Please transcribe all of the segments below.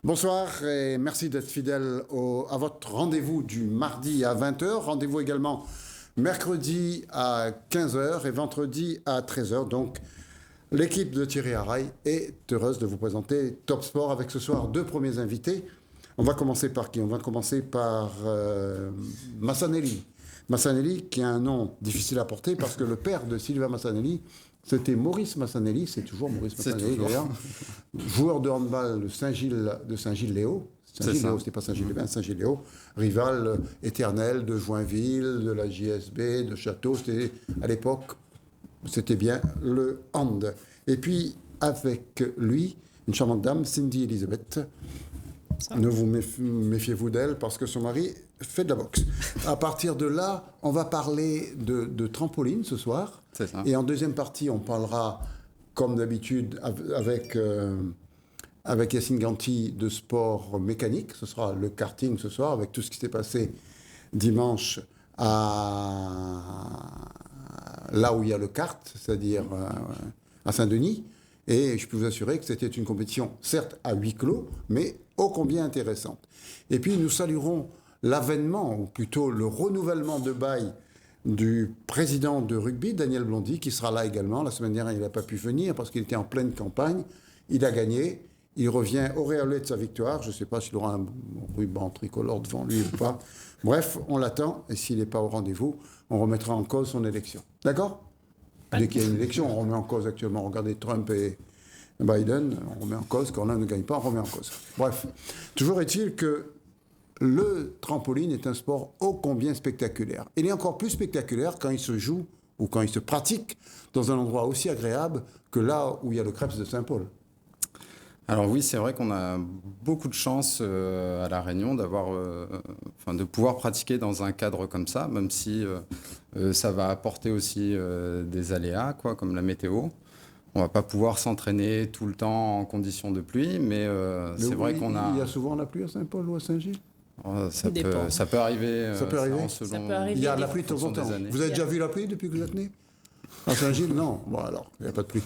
Bonsoir et merci d'être fidèle à votre rendez-vous du mardi à 20 heures. Rendez-vous également mercredi à 15 heures et vendredi à 13 heures. Donc, l'équipe de Thierry Haraï est heureuse de vous présenter Top Sport avec ce soir deux premiers invités. On va commencer par qui? On va commencer par Massanelli. Massanelli, qui a un nom difficile à porter parce que le père de Sylvain Massanelli, c'était Maurice Massanelli, c'est toujours Maurice Massanelli d'ailleurs, joueur de handball de Saint-Gilles-Léo. Saint-Gilles-Léo, c'était pas Saint-Gilles-Léo, Saint-Gilles-Léo, rival éternel de Joinville, de la JSB, de Château. C'était, à l'époque, c'était bien le hand. Et puis, avec lui, une charmante dame, Cindy Elisabeth. Ne vous méfiez-vous d'elle parce que son mari fait de la boxe. À partir de là, on va parler de trampoline ce soir. C'est ça. Et en deuxième partie, on parlera, comme d'habitude, avec Yacine Ganti de sport mécanique. Ce sera le karting ce soir avec tout ce qui s'est passé dimanche là où il y a le kart, c'est-à-dire à Saint-Denis. Et je peux vous assurer que c'était une compétition, certes à huis clos, mais ô combien intéressante. Et puis nous saluerons l'avènement, ou plutôt le renouvellement de bail du président de rugby, Daniel Blondy, qui sera là également. La semaine dernière, il n'a pas pu venir parce qu'il était en pleine campagne. Il a gagné. Il revient auréolé de sa victoire. Je ne sais pas s'il aura un ruban tricolore devant lui ou pas. Bref, on l'attend. Et s'il n'est pas au rendez-vous, on remettra en cause son élection. D'accord ? Dès qu'il y a une élection, on remet en cause actuellement. Regardez Trump et Biden, on remet en cause. Quand l'un ne gagne pas, on remet en cause. Bref, toujours est-il que le trampoline est un sport ô combien spectaculaire. Il est encore plus spectaculaire quand il se joue ou quand il se pratique dans un endroit aussi agréable que là où il y a le Crêpes de Saint-Paul. Alors oui, c'est vrai qu'on a beaucoup de chance à La Réunion de pouvoir pratiquer dans un cadre comme ça, même si ça va apporter aussi des aléas, comme la météo. On va pas pouvoir s'entraîner tout le temps en conditions de pluie, mais c'est vrai qu'on a... Il y a souvent la pluie à Saint-Paul ou à Saint-Gilles ? Ça peut arriver. Ça peut arriver. Il y a la pluie de temps en temps. Vous avez déjà vu la pluie depuis que vous êtes né ? À Saint-Gilles, non. Bon, alors, il n'y a pas de pluie.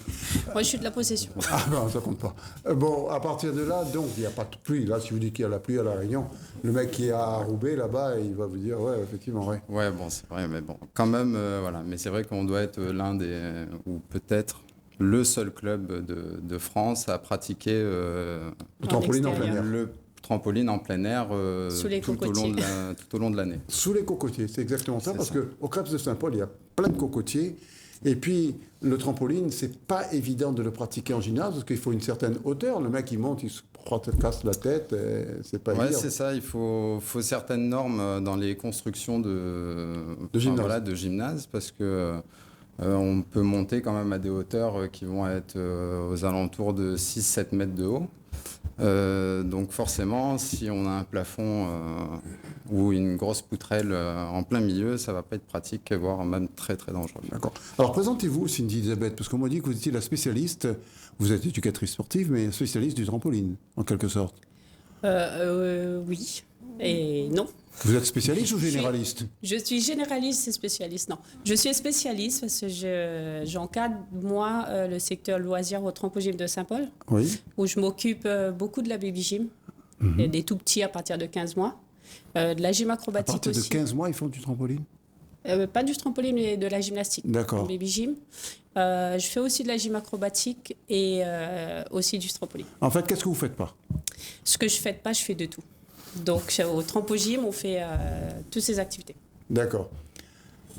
Moi, je suis de la possession. Ah non, ça compte pas. Bon, à partir de là, donc, il n'y a pas de pluie. Là, si vous dites qu'il y a la pluie à La Réunion, le mec qui est à Roubaix, là-bas, il va vous dire, ouais, effectivement, ouais. Ouais, bon, c'est vrai, mais bon, quand même, voilà. Mais c'est vrai qu'on doit être l'un des, ou peut-être le seul club de France à pratiquer le trampoline en plein air. Le trampoline en plein air tout au long de l'année. Sous les cocotiers, c'est exactement ça, parce qu'au Crêpes de Saint-Paul, il y a plein de cocotiers. Et puis, le trampoline, c'est pas évident de le pratiquer en gymnase, parce qu'il faut une certaine hauteur. Le mec, il monte, il se casse la tête, c'est pas évident. Ouais, c'est ça, il faut certaines normes dans les constructions de gymnase, parce que on peut monter quand même à des hauteurs qui vont être aux alentours de 6-7 mètres de haut. Donc forcément, si on a un plafond ou une grosse poutrelle en plein milieu, ça va pas être pratique, voire même très très dangereux. D'accord. Alors présentez-vous, Cindy Elisabeth, parce qu'on m'a dit que vous étiez la spécialiste, vous êtes éducatrice sportive, mais spécialiste du trampoline, en quelque sorte. Oui et non. Vous êtes spécialiste ou généraliste ? Je suis généraliste et spécialiste, non. Je suis spécialiste parce que j'encadre, moi, le secteur loisirs au trampoline de Saint-Paul, oui, où je m'occupe beaucoup de la baby gym, des tout petits à partir de 15 mois, de la gym acrobatique aussi. À partir de 15 mois, ils font du trampoline ? Pas du trampoline, mais de la gymnastique. D'accord. Baby gym. Je fais aussi de la gym acrobatique et aussi du trampoline. En fait, qu'est-ce que vous faites pas ? Ce que je fais pas, je fais de tout. Donc, au trampo-gym, on fait toutes ces activités. D'accord.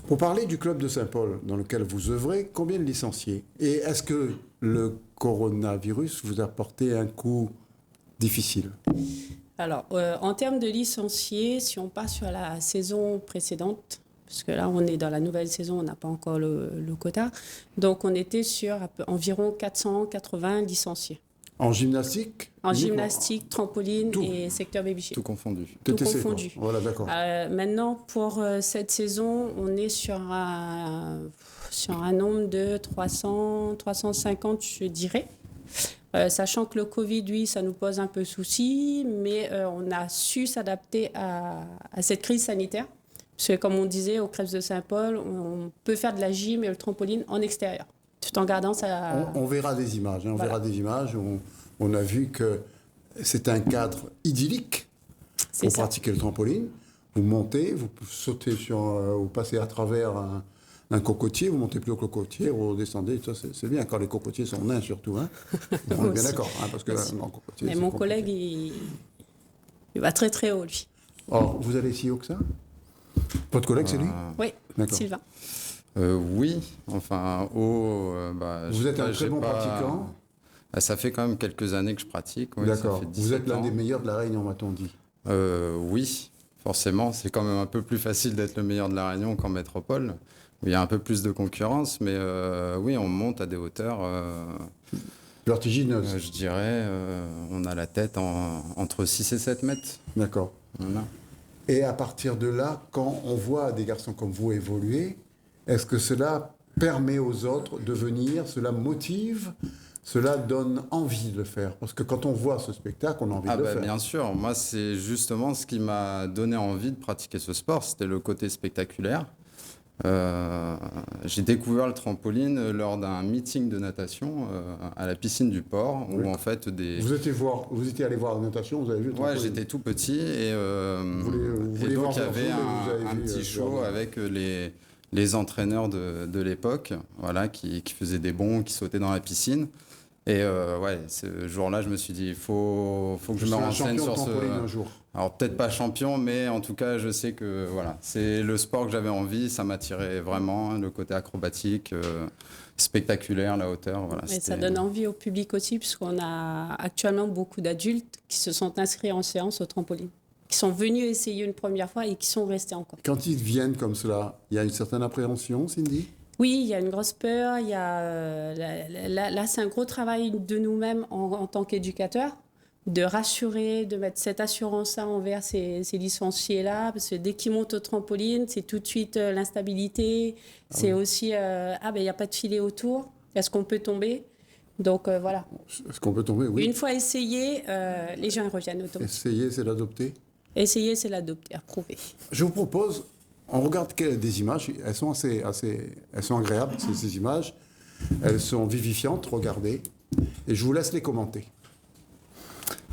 Pour parler du club de Saint-Paul, dans lequel vous œuvrez, combien de licenciés ? Et est-ce que le coronavirus vous a porté un coup difficile ? Alors, en termes de licenciés, si on part sur la saison précédente, parce que là, on est dans la nouvelle saison, on n'a pas encore le quota, donc on était sur environ 480 licenciés. En gymnastique ? En gymnastique, trampoline et secteur baby gym. Tout confondu. Tout confondu. Voilà, d'accord. Maintenant, pour cette saison, on est sur un nombre de 350, je dirais. Sachant que le Covid, lui, ça nous pose un peu souci, mais on a su s'adapter à cette crise sanitaire. Parce que, comme on disait, au Crêpes de Saint-Paul, on peut faire de la gym et le trampoline en extérieur. Tout en gardant ça. On verra des images. On verra des images où on a vu que c'est un cadre idyllique pour pratiquer le trampoline. Vous montez, vous sautez vous passez à travers un cocotier, vous montez plus au cocotier, vous descendez, ça c'est bien quand les cocotiers sont nains surtout. Hein. On est bien d'accord, hein, parce que là, mais mon collègue, il va très très haut, lui. Or, vous allez si haut que ça? Votre collègue, c'est lui? Oui, Sylvain. Oui, enfin, haut... vous êtes un très bon pratiquant? Ça fait quand même quelques années que je pratique. Oui, d'accord. Vous êtes l'un des meilleurs de la Réunion, m'a-t-on dit? Oui, forcément. C'est quand même un peu plus facile d'être le meilleur de la Réunion qu'en métropole. Il y a un peu plus de concurrence, mais oui, on monte à des hauteurs... vertigineuses. Je dirais, on a la tête entre 6 et 7 mètres. D'accord. Voilà. Et à partir de là, quand on voit des garçons comme vous évoluer, est-ce que cela permet aux autres de venir, cela motive, cela donne envie de le faire? Parce que quand on voit ce spectacle, on a envie de le faire. Bien sûr, moi c'est justement ce qui m'a donné envie de pratiquer ce sport, c'était le côté spectaculaire. J'ai découvert le trampoline lors d'un meeting de natation à la piscine du port, où en fait Vous étiez allé voir la natation, vous avez vu le trampoline? Ouais, j'étais tout petit et donc il y avait un petit show avec les entraîneurs de l'époque, voilà, qui faisaient des bonds, qui sautaient dans la piscine. Et ce jour-là, je me suis dit, il faut que je me renseigne sur ce... un jour. Alors peut-être pas champion, mais en tout cas, je sais que voilà, c'est le sport que j'avais envie, ça m'attirait vraiment, le côté acrobatique, spectaculaire, la hauteur. Voilà, et ça donne envie au public aussi, puisqu'on a actuellement beaucoup d'adultes qui se sont inscrits en séance au trampoline, qui sont venus essayer une première fois et qui sont restés encore. Quand ils viennent comme cela, il y a une certaine appréhension, Cindy? Oui, il y a une grosse peur. Il y a, là, c'est un gros travail de nous-mêmes en tant qu'éducateurs, de rassurer, de mettre cette assurance-là envers ces licenciés-là, parce que dès qu'ils montent au trampoline, c'est tout de suite l'instabilité. C'est aussi, il n'y a pas de filet autour. Est-ce qu'on peut tomber? Donc voilà. Est-ce qu'on peut tomber? Oui. Une fois essayé, les gens reviennent automatiquement. Essayer, c'est l'adopter? Essayer, c'est l'adopter, approuver. Je vous propose... On regarde des images, elles sont elles sont agréables, ces images. Elles sont vivifiantes, regardez. Et je vous laisse les commenter.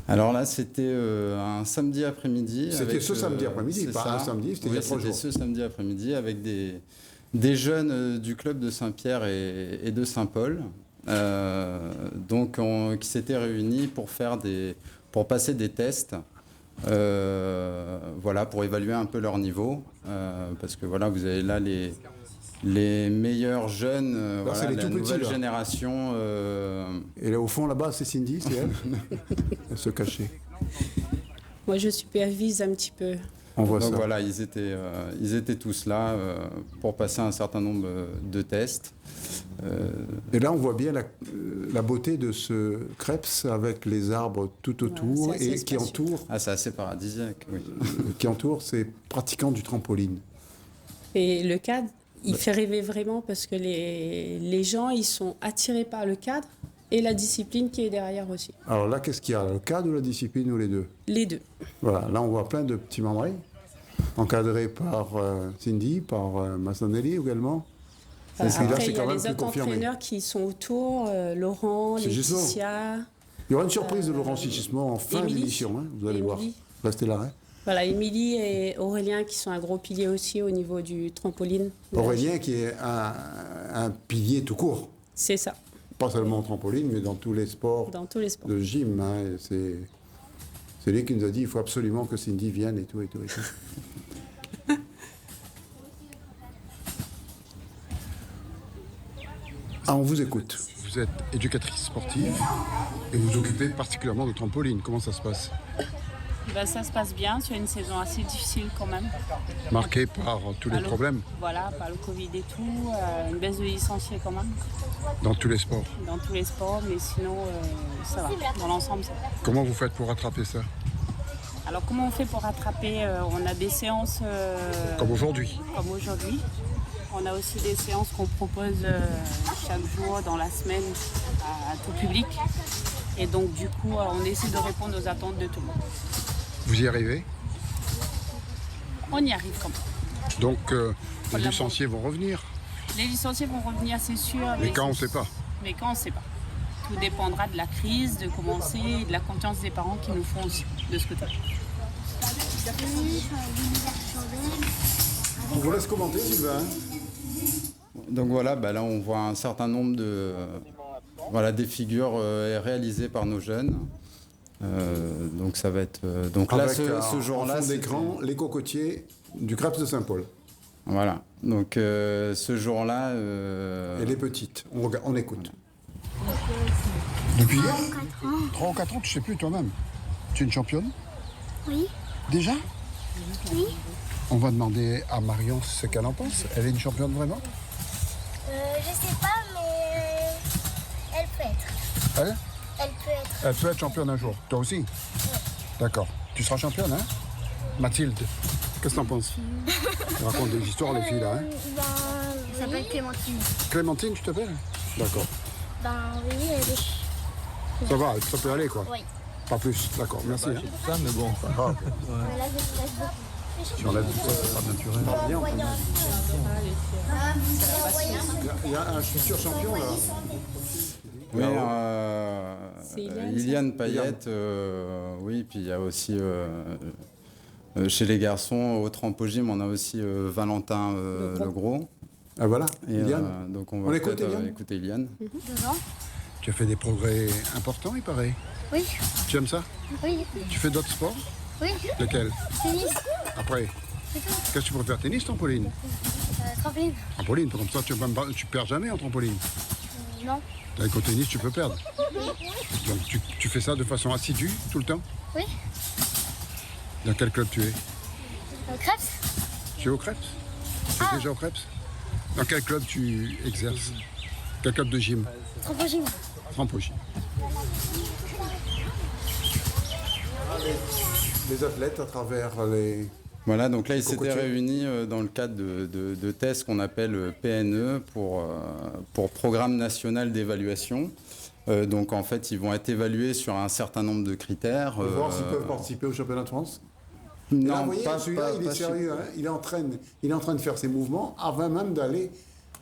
Alors là, c'était un samedi après-midi. C'était ce samedi après-midi, pas un samedi, c'était il y a 3 jours. C'était ce samedi après-midi avec des jeunes du club de Saint-Pierre et de Saint-Paul, qui s'étaient réunis pour passer des tests. Pour évaluer un peu leur niveau, parce que voilà, vous avez là les meilleurs jeunes, la nouvelle génération. Et là au fond là-bas, c'est Cindy, c'est elle. Elle se cachait. Moi, je supervise un petit peu. On voit donc ça. Voilà, ils étaient tous là pour passer un certain nombre de tests. Et là, on voit bien la beauté de ce Creps avec les arbres tout autour et qui entoure. Ah, c'est assez paradisiaque, oui. Qui entoure ces pratiquants du trampoline. Et le cadre, il fait rêver vraiment parce que les gens, ils sont attirés par le cadre et la discipline qui est derrière aussi. Alors là, qu'est-ce qu'il y a? Le cadre ou la discipline ou les deux? Les deux. Voilà, là, on voit plein de petits membres encadrés par Cindy, par Massonelli également. Après, il y a les autres entraîneurs qui sont autour, Laurent, Laetitia. Il y aura une surprise de Laurent Sigismond en fin d'émission, hein, vous allez voir. Restez là. Hein. Voilà, Émilie et Aurélien qui sont un gros pilier aussi au niveau du trampoline. Aurélien qui est un pilier tout court. C'est ça. Pas seulement au trampoline, mais dans tous les sports, de gym. Hein, c'est lui qui nous a dit qu'il faut absolument que Cindy vienne et tout. On vous écoute. Vous êtes éducatrice sportive et vous occupez particulièrement de trampoline. Comment ça se passe? Ça se passe bien, c'est une saison assez difficile quand même. Marquée par tous les problèmes? Voilà, par le Covid et tout, une baisse de licenciés quand même. Dans tous les sports? Dans tous les sports, mais sinon ça va, dans l'ensemble ça va. Comment vous faites pour rattraper ça? Alors comment on fait pour rattraper? On a des séances... Comme aujourd'hui? Comme aujourd'hui. On a aussi des séances qu'on propose chaque jour dans la semaine à tout public. Et donc du coup, on essaie de répondre aux attentes de tout le monde. Vous y arrivez? On y arrive quand même. Donc les licenciés vont revenir? Les licenciés vont revenir, c'est sûr. Mais quand on ne sait pas? Mais quand on ne sait pas. Tout dépendra de la crise, de commencer et de la confiance des parents qui nous font aussi de ce côté. On vous laisse commenter, Sylvain. Donc voilà, là on voit un certain nombre de des figures réalisées par nos jeunes. Donc ça va être donc avec, là ce jour-là, en fond d'écran, les cocotiers du Crêpes de Saint-Paul. Voilà. Donc ce jour-là. Et les petites. On écoute. Depuis 3 ou 4 ans, tu sais plus toi-même. Tu es une championne? Oui. Déjà? Oui. On va demander à Marion ce qu'elle en pense. Elle est une championne vraiment? Je sais pas, mais elle peut être. Elle? Elle peut être. Elle peut être championne un jour. Toi aussi? Oui. D'accord. Tu seras championne, hein? Mathilde, qu'est-ce que t'en penses? On raconte des histoires, les filles, là, hein? Elle s'appelle Clémentine. Clémentine, tu t'appelles? D'accord. Oui, elle est... Ça va, ça peut aller, quoi? Oui. Pas plus, d'accord, merci. Hein. Ça, mais bon. Ah, Là, je laisse beaucoup. si on lève tout ça, c'est pas naturel. Il y a un futur champion, là. Oui, C'est Iliane Payette, oui, puis il y a aussi chez les garçons au trampo-gym, on a aussi Valentin Legros. Ah voilà, Et, Iliane. donc on On va écoute peut-être Iliane écouter Iliane. 2 ans. Tu as fait des progrès importants, il paraît. Oui. Tu aimes ça? Oui. Tu fais d'autres sports? Oui. Lesquels? Tennis. Après, qu'est-ce que tu préfères, tennis, trampoline? Trampoline. Trampoline, comme ça tu perds jamais en trampoline. Non. Avec au tennis, tu peux perdre. Donc tu fais ça de façon assidue, tout le temps? Oui. Dans quel club tu es? Crêpes. Tu es au Crêpes? Tu es déjà au Crêpes? Dans quel club tu exerces? Quel club de gym? Trampoline. Trampo-gym. Les athlètes à travers les... Voilà, donc là, ils s'étaient Cocotier. réunis dans le cadre de tests qu'on appelle PNE pour Programme National d'Évaluation. Donc en fait, ils vont être évalués sur un certain nombre de critères. Pour voir s'ils peuvent participer au championnat de France. Et là, Non, vous voyez, celui-là, il est sérieux. Hein, il est en train de faire ses mouvements avant même d'aller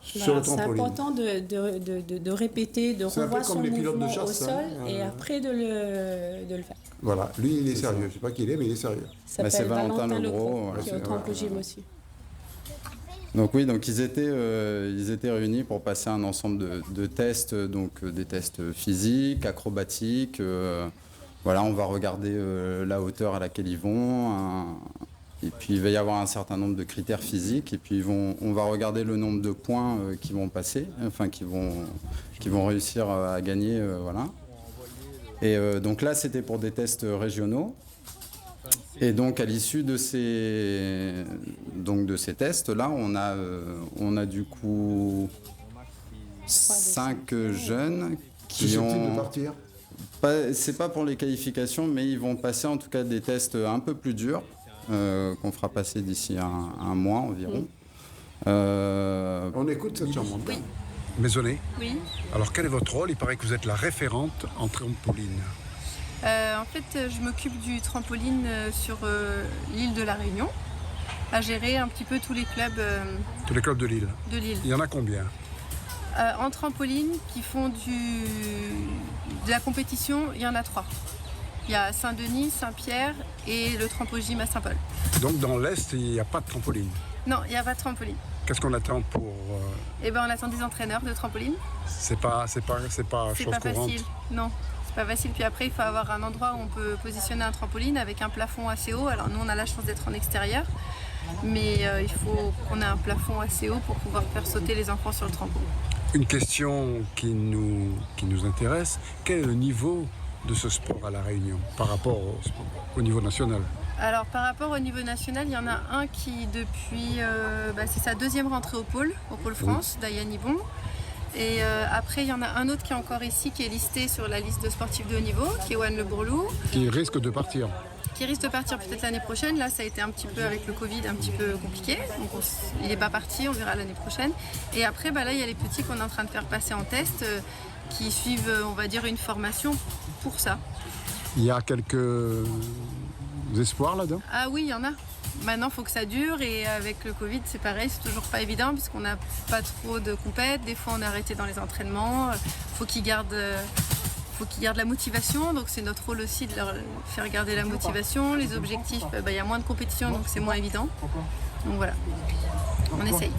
sur le C'est trampoline. important de répéter, de C'est un peu revoir comme son les pilotes de mouvement au chasse, sol hein. et après de le faire. Voilà, lui, il est sérieux. Je ne sais pas qui il est, mais il est sérieux. Ça Bah, c'est s'appelle Valentin Valentin Legros, Legros, voilà, qui est au c'est- trampo-gym aussi. Donc oui, donc ils étaient réunis pour passer un ensemble de tests, donc des tests physiques, acrobatiques. Voilà, on va regarder la hauteur à laquelle ils vont. Et puis il va y avoir un certain nombre de critères physiques. Et puis on va regarder le nombre de points qui vont passer, enfin qui vont réussir à gagner, voilà. Et donc là, c'était pour des tests régionaux. Et donc à l'issue de ces tests-là, on a du coup 5 jeunes qui Susceptible de ont... partir. C'est pas pour les qualifications, mais ils vont passer en tout cas des tests un peu plus durs, qu'on fera passer d'ici un mois environ. On écoute cette chambre. Oui. Maisonnée. Oui. Alors, quel est votre rôle? Il paraît que vous êtes la référente en trampoline. En fait, je m'occupe du trampoline sur l'île de la Réunion, à gérer un petit peu tous les clubs Tous les clubs de Lille. de l'île. Il y en a combien? En trampoline, qui font de la compétition, il y en a 3. Il y a Saint-Denis, Saint-Pierre et le trampo-gym à Saint-Paul. Donc, dans l'Est, il n'y a pas de trampoline. Non, il n'y a pas de trampoline. Qu'est-ce qu'on attend pour... Eh ben, on attend des entraîneurs de trampoline. C'est pas C'est chose pas courante. facile. Non, c'est pas facile. Puis après, il faut avoir un endroit où on peut positionner un trampoline avec un plafond assez haut. Alors nous, on a la chance d'être en extérieur, mais il faut qu'on ait un plafond assez haut pour pouvoir faire sauter les enfants sur le trampo. Une question qui nous intéresse, quel est le niveau de ce sport à La Réunion par rapport au niveau national? Alors par rapport au niveau national, il y en a un qui depuis, c'est sa 2e rentrée au pôle France, Diane Ibon. Et après, il y en a un autre qui est encore ici, qui est listé sur la liste de sportifs de haut niveau, qui est Owen Le Bourlou. Qui risque de partir. Qui risque de partir peut-être l'année prochaine. Là, ça a été un petit peu avec le Covid, un petit peu compliqué. Donc il n'est pas parti, on verra l'année prochaine. Et après, là, il y a les petits qu'on est en train de faire passer en test, qui suivent, on va dire, une formation pour ça. Il y a quelques espoirs là-dedans? Ah oui, il y en a. Maintenant, il faut que ça dure et avec le Covid, c'est pareil, c'est toujours pas évident puisqu'on n'a pas trop de compètes. Des fois, on est arrêté dans les entraînements. Il faut qu'ils gardent faut qu'ils gardent la motivation, donc c'est notre rôle aussi de leur faire garder la motivation. Les objectifs, il y a moins de compétition, donc c'est moins évident. Donc voilà, on essaye.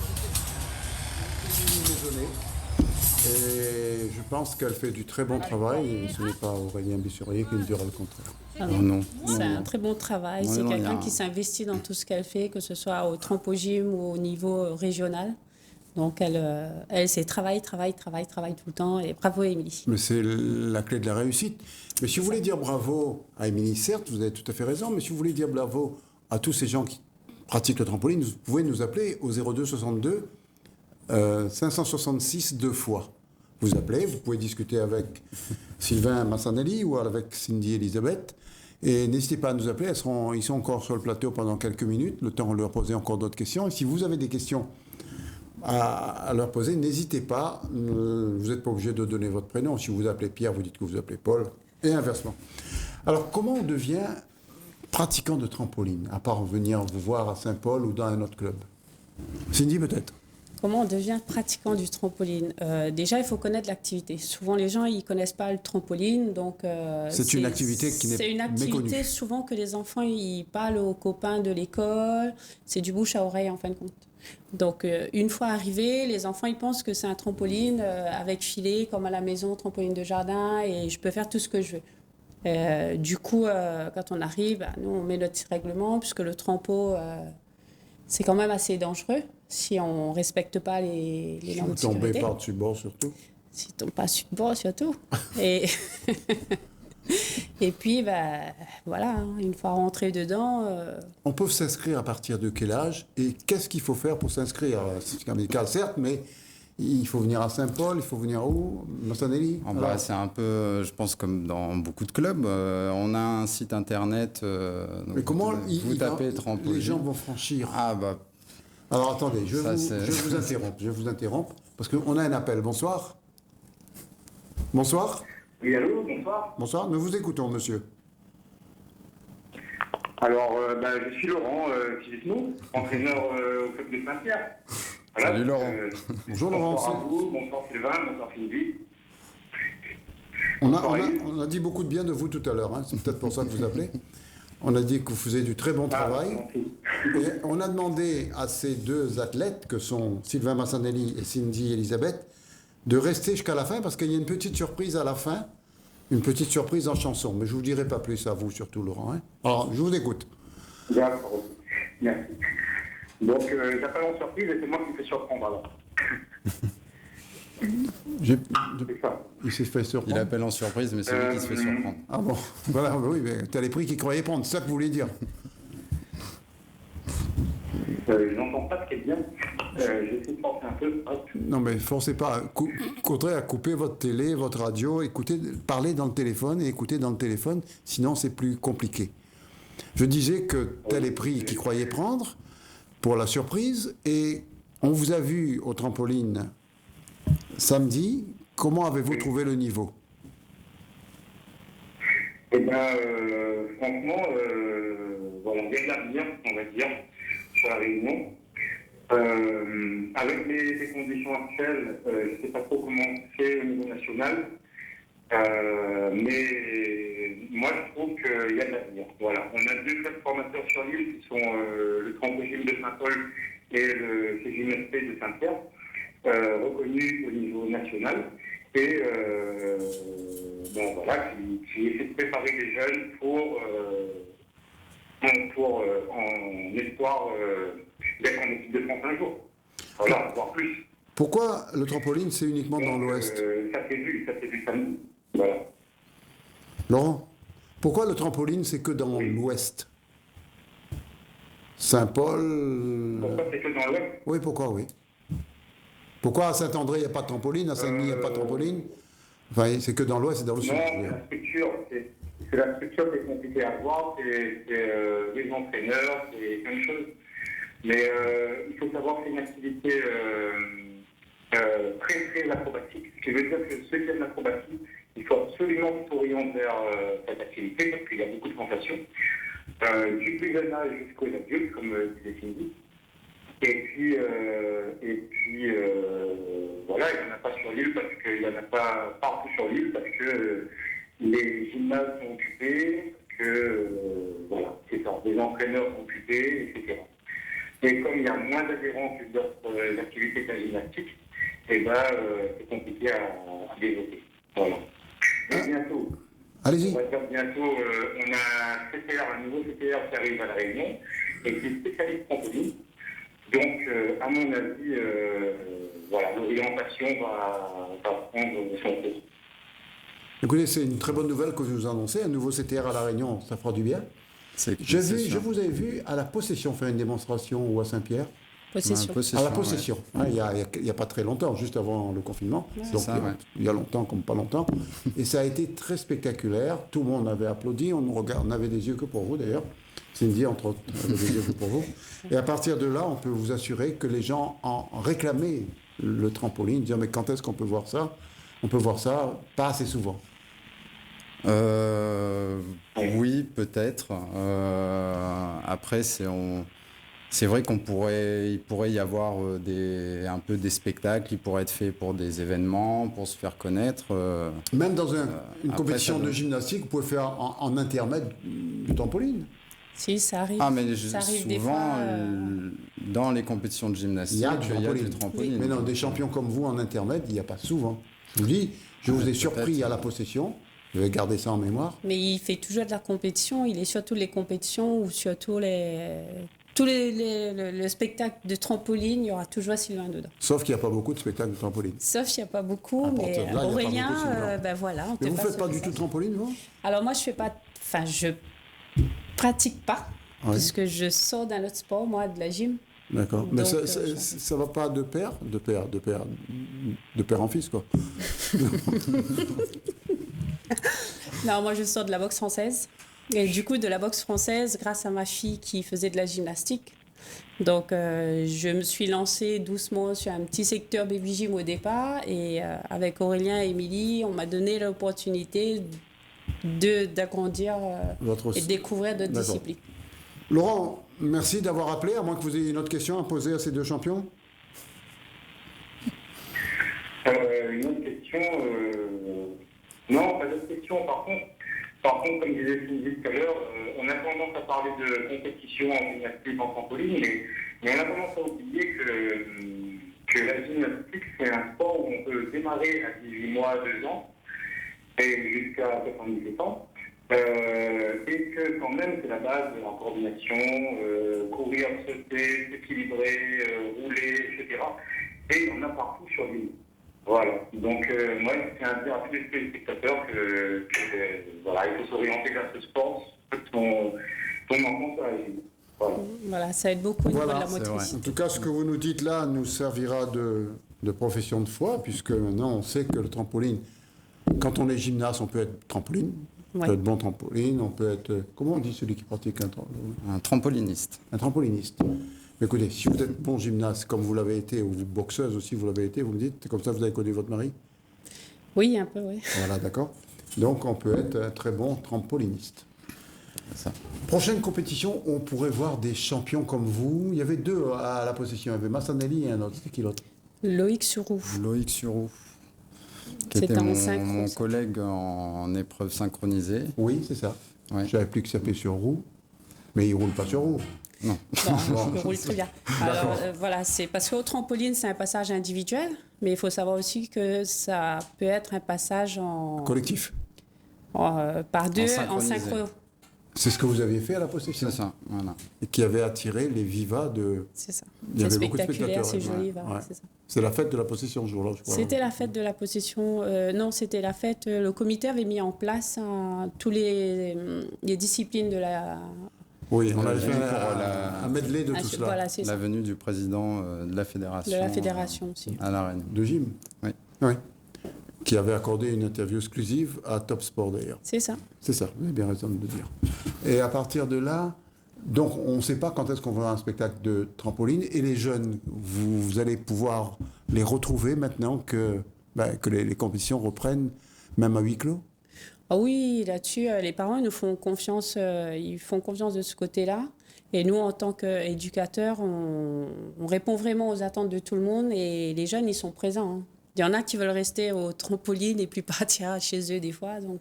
Et je pense qu'elle fait du très bon travail et ce n'est pas Aurélien Bissurier qui me dira le contraire. Ah Non. C'est un très bon travail. Non, C'est non, quelqu'un il y a qui s'investit dans tout ce qu'elle fait, que ce soit au trampo-gym ou au niveau régional. Donc, elle c'est travail tout le temps. Et bravo, Émilie. Mais c'est la clé de la réussite. Mais si vous voulez dire bravo à Émilie, certes, vous avez tout à fait raison, mais si vous voulez dire bravo à tous ces gens qui pratiquent le trampoline, vous pouvez nous appeler au 02 62 566 deux fois. Vous appelez, vous pouvez discuter avec Sylvain Massanelli ou avec Cindy Elisabeth. Et n'hésitez pas à nous appeler, ils sont encore sur le plateau pendant quelques minutes, le temps de leur poser encore d'autres questions. Et si vous avez des questions à leur poser, n'hésitez pas, vous n'êtes pas obligé de donner votre prénom. Si vous appelez Pierre, vous dites que vous appelez Paul, et inversement. Alors, comment on devient pratiquant de trampoline, à part venir vous voir à Saint-Paul ou dans un autre club? Cindy, peut-être? Comment on devient pratiquant du trampoline? Déjà, il faut connaître l'activité. Souvent, les gens, ils ne connaissent pas le trampoline. Donc, c'est une activité qui n'est C'est une activité méconnue. souvent que les enfants, ils parlent aux copains de l'école. C'est du bouche à oreille, en fin de compte. Donc, une fois arrivés, les enfants, ils pensent que c'est un trampoline avec filet, comme à la maison, trampoline de jardin, et je peux faire tout ce que je veux. Du coup, quand on arrive, nous, on met notre règlement, puisque le trampo, c'est quand même assez dangereux si on ne respecte pas les normes de Si vous tombez sécurité. par-dessus bord, surtout. Si on ne tombe pas sur le bord, surtout. Et, et puis, voilà, une fois rentré dedans... On peut s'inscrire à partir de quel âge? Et qu'est-ce qu'il faut faire pour s'inscrire? C'est médical, certes, mais il faut venir à Saint-Paul, il faut venir où? Massanelli? C'est un peu, je pense, comme dans beaucoup de clubs. On a un site internet. Donc mais comment vous tapez trampoline. les gens vont franchir? Alors attendez, je vais vous interrompre, parce qu'on a un appel. Bonsoir. Bonsoir. Oui, allô, bonsoir. Bonsoir, nous vous écoutons, monsieur. Alors, je suis Laurent Philippe, entraîneur au club de Saint-Pierre. Voilà, Salut Laurent. Bonjour Laurent. Bonsoir à vous, bonsoir Sylvain, bonsoir Philippe. On a dit beaucoup de bien de vous tout à l'heure, hein. C'est peut-être pour ça que vous appelez. On a dit que vous faisiez du très bon travail. Et on a demandé à ces deux athlètes, que sont Sylvain Massanelli et Cindy Elisabeth, de rester jusqu'à la fin, parce qu'il y a une petite surprise à la fin, une petite surprise en chanson. Mais je ne vous dirai pas plus à vous, surtout Laurent. Hein. Alors, je vous écoute. D'accord, merci. Donc, j'appelle en surprise et c'est moi qui me fais surprendre alors. C'est ça. Il s'est fait surprendre. Il appelle en surprise, mais c'est lui qui se fait surprendre. Ah bon, voilà, oui, mais tu as les prix qu'il croyait prendre, c'est ça que vous voulez dire. Je n'entends pas ce qu'elle dit. J'essaie de forcer un peu. Hop. Non, mais forcez pas. Au contraire, à couper votre télé, votre radio, écoutez, parlez dans le téléphone et écoutez dans le téléphone, sinon c'est plus compliqué. Je disais que tu as les prix qu'il croyait prendre pour la surprise et on vous a vu au trampoline samedi. Comment avez-vous trouvé le niveau? Eh bien, franchement, voilà, bien l'avenir, on va dire, sur la Réunion. Avec les conditions actuelles, je ne sais pas trop comment c'est au niveau national, mais moi je trouve qu'il y a de l'avenir. Voilà. On a deux clubs formateurs sur l'île qui sont le trampo-gym de Saint-Paul et le CGMSP de Saint-Pierre, reconnus au niveau national. Et qui essaie de préparer les jeunes pour en espoir d'être en équipe de France un jour. Voilà, voire plus. Pourquoi le trampoline, c'est uniquement dans l'Ouest? Ça s'est vu samedi. Voilà. Laurent, pourquoi le trampoline, c'est que dans l'Ouest? Saint-Paul... Pourquoi c'est que dans l'Ouest? Oui, pourquoi, oui. Pourquoi à Saint-André, il n'y a pas de trampoline? À Saint-Denis, il n'y a pas de trampoline? Enfin, c'est que dans l'Ouest et dans le Sud. Non, c'est la structure qui est compliquée à voir, c'est les entraîneurs, c'est plein de choses. Mais il faut savoir que c'est une activité très très acrobatique. Ce qui veut dire que ceux qui aiment l'acrobatie, il faut absolument s'orienter vers cette activité parce qu'il y a beaucoup de tentations. Du plus jeune âge jusqu'aux adultes, comme disait Cindy. Et puis voilà, il n'y en a pas sur l'île parce qu'il n'y en a pas partout sur l'île parce que les gymnases sont occupés, que voilà, c'est ça, les entraîneurs sont occupés, etc. Et comme il y a moins d'adhérents que d'autres activités de la gymnastique, c'est compliqué à développer. Voilà. Et bientôt, Allez-y. on va dire bientôt, on a un nouveau CTR qui arrive à La Réunion et qui est spécialiste trampoline. Donc, à mon avis, l'orientation va prendre son cours. Écoutez, c'est une très bonne nouvelle que vous nous annoncez. Un nouveau CTR à La Réunion, ça fera du bien. Je vous avais vu à la Possession faire une démonstration ou à Saint-Pierre. Possession. À la Possession. Ouais. Il n'y a pas très longtemps, juste avant le confinement. Ouais. Donc, il y a longtemps comme pas longtemps. Et ça a été très spectaculaire. Tout le monde avait applaudi. On avait des yeux que pour vous d'ailleurs. Cindy, entre autres, avait des yeux que pour vous. Et à partir de là, on peut vous assurer que les gens en réclamaient le trampoline, dire mais quand est-ce qu'on peut voir ça? On peut voir ça pas assez souvent. Oui, peut-être. Après, c'est vrai il pourrait y avoir un peu des spectacles, il pourrait être fait pour des événements, pour se faire connaître. Même dans une compétition de gymnastique, vous pouvez faire en intermède du trampoline. Si, ça arrive. Ah, mais ça arrive souvent, des fois, dans les compétitions de gymnastique, il y a du trampoline. Oui. Mais non, des champions comme vous en intermède, il n'y a pas souvent. Je vous dis, je vous ai surpris à la Possession. Je vais garder ça en mémoire. Mais il fait toujours de la compétition. Il est sur toutes les compétitions ou sur le spectacle de trampoline, il y aura toujours Sylvain dedans. Sauf qu'il n'y a pas beaucoup de spectacles de trampoline. Sauf qu'il n'y a pas beaucoup, À mais partir de là, il y a pas Aurélien, beaucoup, Sylvain. voilà. Mais vous ne faites pas du tout de trampoline, vous? Alors moi, je pratique pas, Ouais. puisque je sors d'un autre sport, moi, de la gym. D'accord. Mais Donc, ça va pas de père en fils, quoi. Non, moi, je sors de la boxe française. Et du coup, de la boxe française, grâce à ma fille qui faisait de la gymnastique. Donc, je me suis lancée doucement sur un petit secteur baby gym au départ. Et avec Aurélien et Émilie, on m'a donné l'opportunité d'agrandir et de découvrir d'autres D'accord. disciplines. Laurent, merci d'avoir appelé, à moins que vous ayez une autre question à poser à ces deux champions. Une autre question non, pas d'autre question. Par contre, comme disait Cindy tout à l'heure, on a tendance à parler de compétition en gymnastique, en trampoline, mais on a tendance à oublier que la gymnastique, c'est un sport où on peut démarrer à 18 mois, 2 ans, et jusqu'à 77 ans. Et que quand même, c'est la base en coordination, courir, sauter, s'équilibrer, rouler, etc. Et on a partout sur l'île. Voilà. Donc, moi, je tiens à dire à tous les téléspectateurs que voilà, il faut s'orienter vers ce sport, ton enfance à la vie. Voilà. Voilà, ça aide beaucoup au niveau Voilà, de la motricité. En tout cas, ce que vous nous dites là nous servira de profession de foi, puisque maintenant, on sait que le trampoline, quand on est gymnaste, on peut être trampoline. On peut être bon trampoline, on peut être... Comment on dit celui qui pratique un trampoline? Un trampoliniste. Un trampoliniste. Mais écoutez, si vous êtes bon gymnaste, comme vous l'avez été, ou vous boxeuse aussi, vous l'avez été, vous me dites, comme ça vous avez connu votre mari? Oui, un peu, oui. Voilà, d'accord. Donc on peut être un très bon trampoliniste. Ça. Prochaine compétition, on pourrait voir des champions comme vous. Il y avait deux à la possession. Il y avait Massanelli et un autre. C'était qui l'autre? Loïc Surroux. Loïc Surroux, qui C'était était en mon synchro. collègue en épreuve synchronisée. Oui, c'est ça. Ouais. Je savais plus qu'il s'appelait sur roue, mais il roule pas sur roue. Non. Bon, je roule très bien. Alors voilà, c'est parce qu'au trampoline, c'est un passage individuel, mais il faut savoir aussi que ça peut être un passage Collectif. par deux, en synchronisé. synchro. C'est ce que vous aviez fait à la possession. C'est ça, voilà. Et qui avait attiré les vivas de... C'est ça. Il y C'est avait beaucoup de spectaculaire, c'est spectateurs. joli. Ouais. Voilà, Ouais. c'est ça. C'est la fête de la possession ce jour-là, je crois. C'était la fête de la possession. Non, c'était la fête. Le comité avait mis en place tous les disciplines de la. Oui, on avait fait pour un medley de tout cela. Voilà, c'est La ça. venue du président de la fédération. De la fédération aussi. À La Réunion. De gym. Oui. Oui. Qui avait accordé une interview exclusive à Top Sport d'ailleurs. C'est ça. C'est ça, vous avez bien raison de le dire. Et à partir de là, donc on ne sait pas quand est-ce qu'on va avoir un spectacle de trampoline. Et les jeunes, vous allez pouvoir les retrouver maintenant que les compétitions reprennent, même à huis clos. Ah oui, là-dessus, les parents ils nous font confiance. Ils font confiance de ce côté-là. Et nous, en tant qu'éducateurs, on répond vraiment aux attentes de tout le monde. Et les jeunes, ils sont présents. Hein. Il y en a qui veulent rester au trampoline et puis partir chez eux des fois. Donc,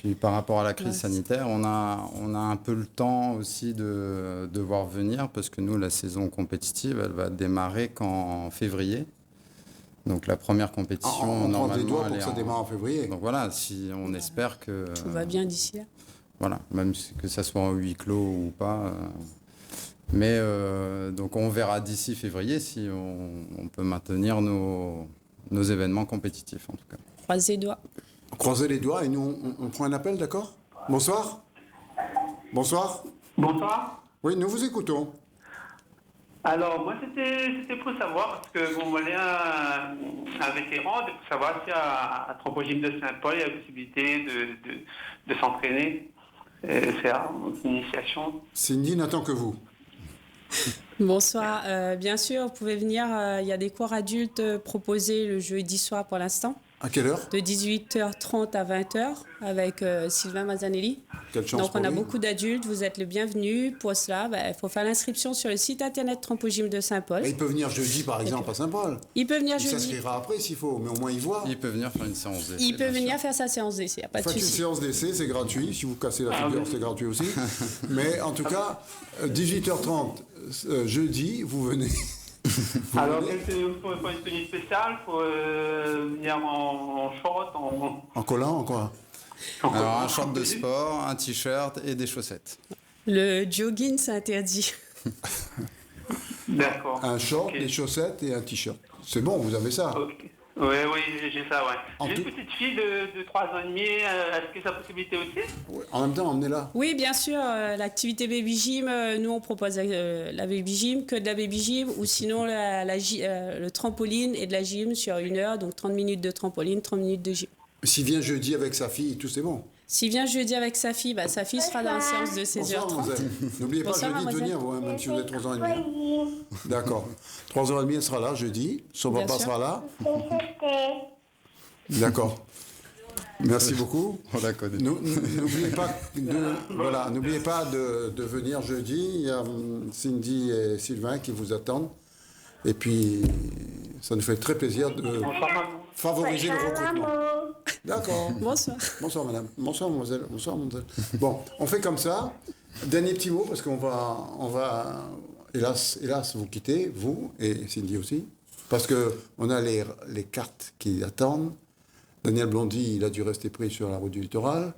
Puis par rapport à la crise Ouais. sanitaire, on a un peu le temps aussi de voir venir parce que nous, la saison compétitive, elle va démarrer qu'en février. Donc la première compétition, On croise les doigts normalement, pour elle que est ça démarre en février. Donc voilà, si on espère que... Tout va bien d'ici là. Voilà, même que ça soit en huis clos ou pas. Mais donc on verra d'ici février si on peut maintenir nos événements compétitifs en tout cas. Croisez les doigts. Croisez les doigts et nous, on prend un appel, d'accord? Bonsoir. Bonsoir. Bonsoir. Oui, nous vous écoutons. Alors, moi, c'était pour savoir, parce que bon, voilà un vétéran, pour savoir si à Trampoline de Saint-Paul, il y a la possibilité de s'entraîner, faire une initiation. Cindy n'attend que vous. Bonsoir. Bien sûr, vous pouvez venir. Il y a des cours adultes proposés le jeudi soir pour l'instant, À quelle heure? de 18h30 à 20h avec Sylvain Mazzanelli. Quelle chance Donc, on pour a lui. beaucoup d'adultes. Vous êtes le bienvenu. Pour cela, il faut faire l'inscription sur le site internet Trampogym de Saint-Paul. Et il peut venir jeudi, par exemple, à Saint-Paul. Il peut venir Il jeudi. s'inscrira après s'il faut, mais au moins il voit. Il peut venir faire une séance d'essai. Il peut bien venir sûr. faire sa séance d'essai. Il n'y a pas de Faites une souci. séance d'essai, c'est gratuit. Si vous cassez la figure, c'est gratuit aussi. Mais en tout cas, 18h30 jeudi, vous venez. Alors, quelle tenue, faut une tenue spéciale, il faut venir en short, En collant, quoi. Alors un short de sport, un t-shirt et des chaussettes. Le jogging, c'est interdit. D'accord. Un short, Ok. des chaussettes et un t-shirt. C'est bon, vous avez ça. Ok. Oui, j'ai ça, ouais. En J'ai tout- une petite fille de 3 ans et demi, est-ce que c'est la possibilité aussi? Ouais, en même temps, emmenez-la. Oui, bien sûr, l'activité baby gym, nous on propose la baby gym, que de la baby gym, ou sinon le trampoline et de la gym sur 1 heure, donc 30 minutes de trampoline, 30 minutes de gym. S'il vient jeudi avec sa fille, tout c'est bon. S'il vient jeudi avec sa fille sera dans la séance de Bonsoir, 16h30. mademoiselle. N'oubliez pas Bonsoir, jeudi de mademoiselle. venir, vous, hein, même si vous avez 3 ans et demi. D'accord. 3h30, elle sera là jeudi. Son Bien papa sûr. sera là. D'accord. Merci beaucoup. On la connaît. N'oubliez pas de venir jeudi. Il y a Cindy et Sylvain qui vous attendent. Et puis, ça nous fait très plaisir de favoriser le recrutement. D'accord. Bonsoir. Bonsoir madame. Bonsoir mademoiselle. Bonsoir mademoiselle. Bon, on fait comme ça. Dernier petit mot parce qu'on va hélas vous quitter, vous et Cindy aussi, parce que on a les cartes qui attendent. Daniel Blondy, il a dû rester pris sur la route du littoral.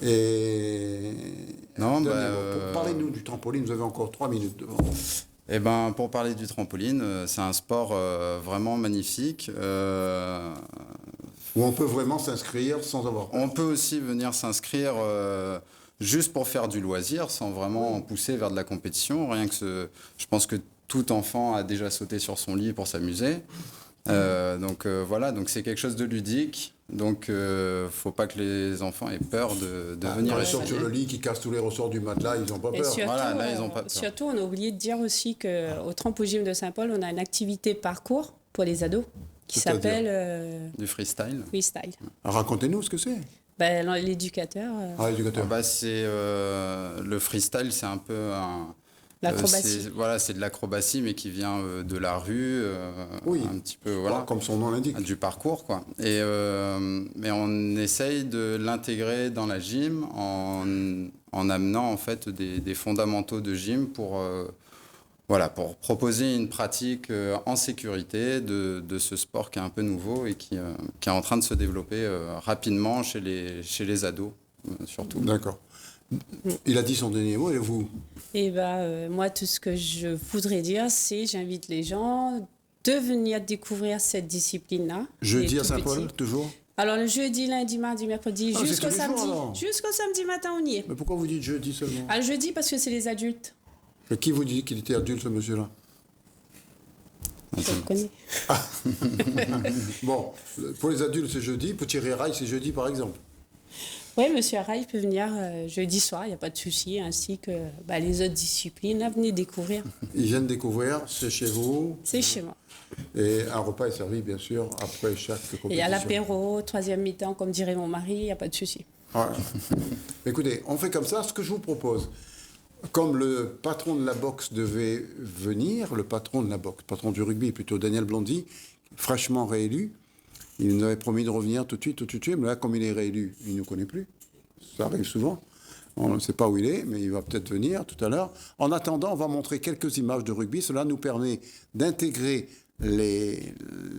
Et Non, parlez-nous du trampoline. Vous avez encore 3 minutes devant. Eh ben, pour parler du trampoline, c'est un sport vraiment magnifique. Où on peut vraiment s'inscrire sans avoir peur. On peut aussi venir s'inscrire juste pour faire du loisir, sans vraiment pousser vers de la compétition. Je pense que tout enfant a déjà sauté sur son lit pour s'amuser. Donc c'est quelque chose de ludique. Donc, faut pas que les enfants aient peur de venir Quand ils essayer. sortent sur le lit, qui cassent tous les ressorts du matelas, ils n'ont pas Et peur. surtout, Voilà, là, ils ont pas peur. surtout, on a oublié de dire aussi qu'au Trampoline de Saint-Paul, on a une activité parcours pour les ados qui C'est-à-dire s'appelle Du freestyle. freestyle. Alors, racontez-nous ce que c'est. L'éducateur, L'éducateur. Le freestyle, c'est un peu l'acrobatie. c'est de l'acrobatie, mais qui vient de la rue, Oui. un petit peu, voilà. Comme son nom l'indique. Du parcours, quoi. Mais on essaye de l'intégrer dans la gym en amenant en fait des fondamentaux de gym pour proposer une pratique en sécurité de ce sport qui est un peu nouveau et qui est en train de se développer rapidement chez les ados, surtout. D'accord. Il a dit son dernier mot et vous? Et moi, tout ce que je voudrais dire, c'est j'invite les gens de venir découvrir cette discipline-là. Jeudi Les à tout Saint-Paul, petits. toujours? Alors le jeudi, lundi, mardi, mercredi, Ah, c'est jusqu'au tous les jours, samedi. alors. Jusqu'au samedi matin, on y est. Mais pourquoi vous dites jeudi seulement? Le jeudi, parce que c'est les adultes. Et qui vous dit qu'il était adulte, ce monsieur-là? Je le connais. Bon, pour les adultes, c'est jeudi. Pour tirer rail, c'est jeudi, par exemple. Oui, monsieur Arrail peut venir jeudi soir, il n'y a pas de souci, ainsi que les autres disciplines. Là, venez découvrir. Ils viennent découvrir, c'est chez vous. C'est chez moi. Et un repas est servi, bien sûr, après chaque compétition. Et il y a l'apéro, troisième mi-temps, comme dirait mon mari, il n'y a pas de souci. Ouais. Écoutez, on fait comme ça. Ce que je vous propose, comme le patron de la boxe devait venir, le patron du rugby plutôt, Daniel Blondy, fraîchement réélu, il nous avait promis de revenir tout de suite, mais là, comme il est réélu, il ne nous connaît plus. Ça arrive souvent. On ne sait pas où il est, mais il va peut-être venir tout à l'heure. En attendant, on va montrer quelques images de rugby. Cela nous permet d'intégrer les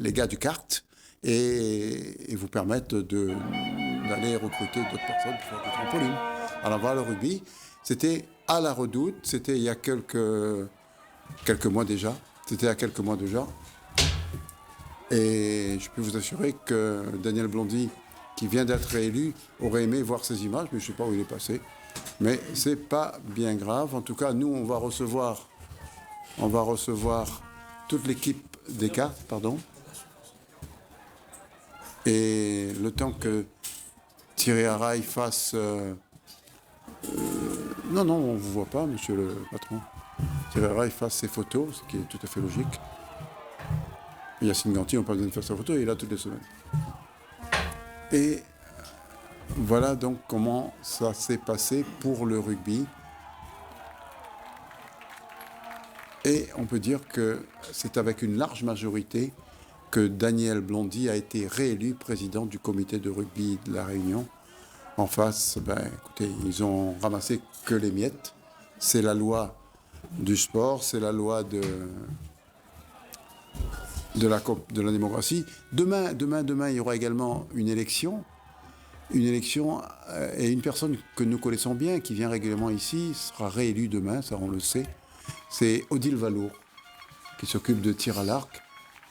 gars du kart et vous permettre d'aller recruter d'autres personnes pour faire du trampoline. Alors voilà le rugby. C'était à la Redoute. C'était il y a quelques mois déjà. Et je peux vous assurer que Daniel Blondy, qui vient d'être réélu, aurait aimé voir ces images, mais je ne sais pas où il est passé. Mais c'est pas bien grave. En tout cas, nous, on va recevoir toute l'équipe des cartes, pardon. Et le temps que Thierry Araille fasse... non, on ne vous voit pas, monsieur le patron. Thierry Araille fasse ses photos, ce qui est tout à fait logique. Yacine Ganti, on n'a pas besoin de faire sa photo, il est là toutes les semaines. Et voilà donc comment ça s'est passé pour le rugby. Et on peut dire que c'est avec une large majorité que Daniel Blondy a été réélu président du comité de rugby de la Réunion. En face, écoutez, ils ont ramassé que les miettes. C'est la loi du sport, c'est la loi de la démocratie. Demain, il y aura également une élection et une personne que nous connaissons bien, qui vient régulièrement ici, sera réélue demain, ça on le sait. C'est Odile Valour, qui s'occupe de tir à l'arc.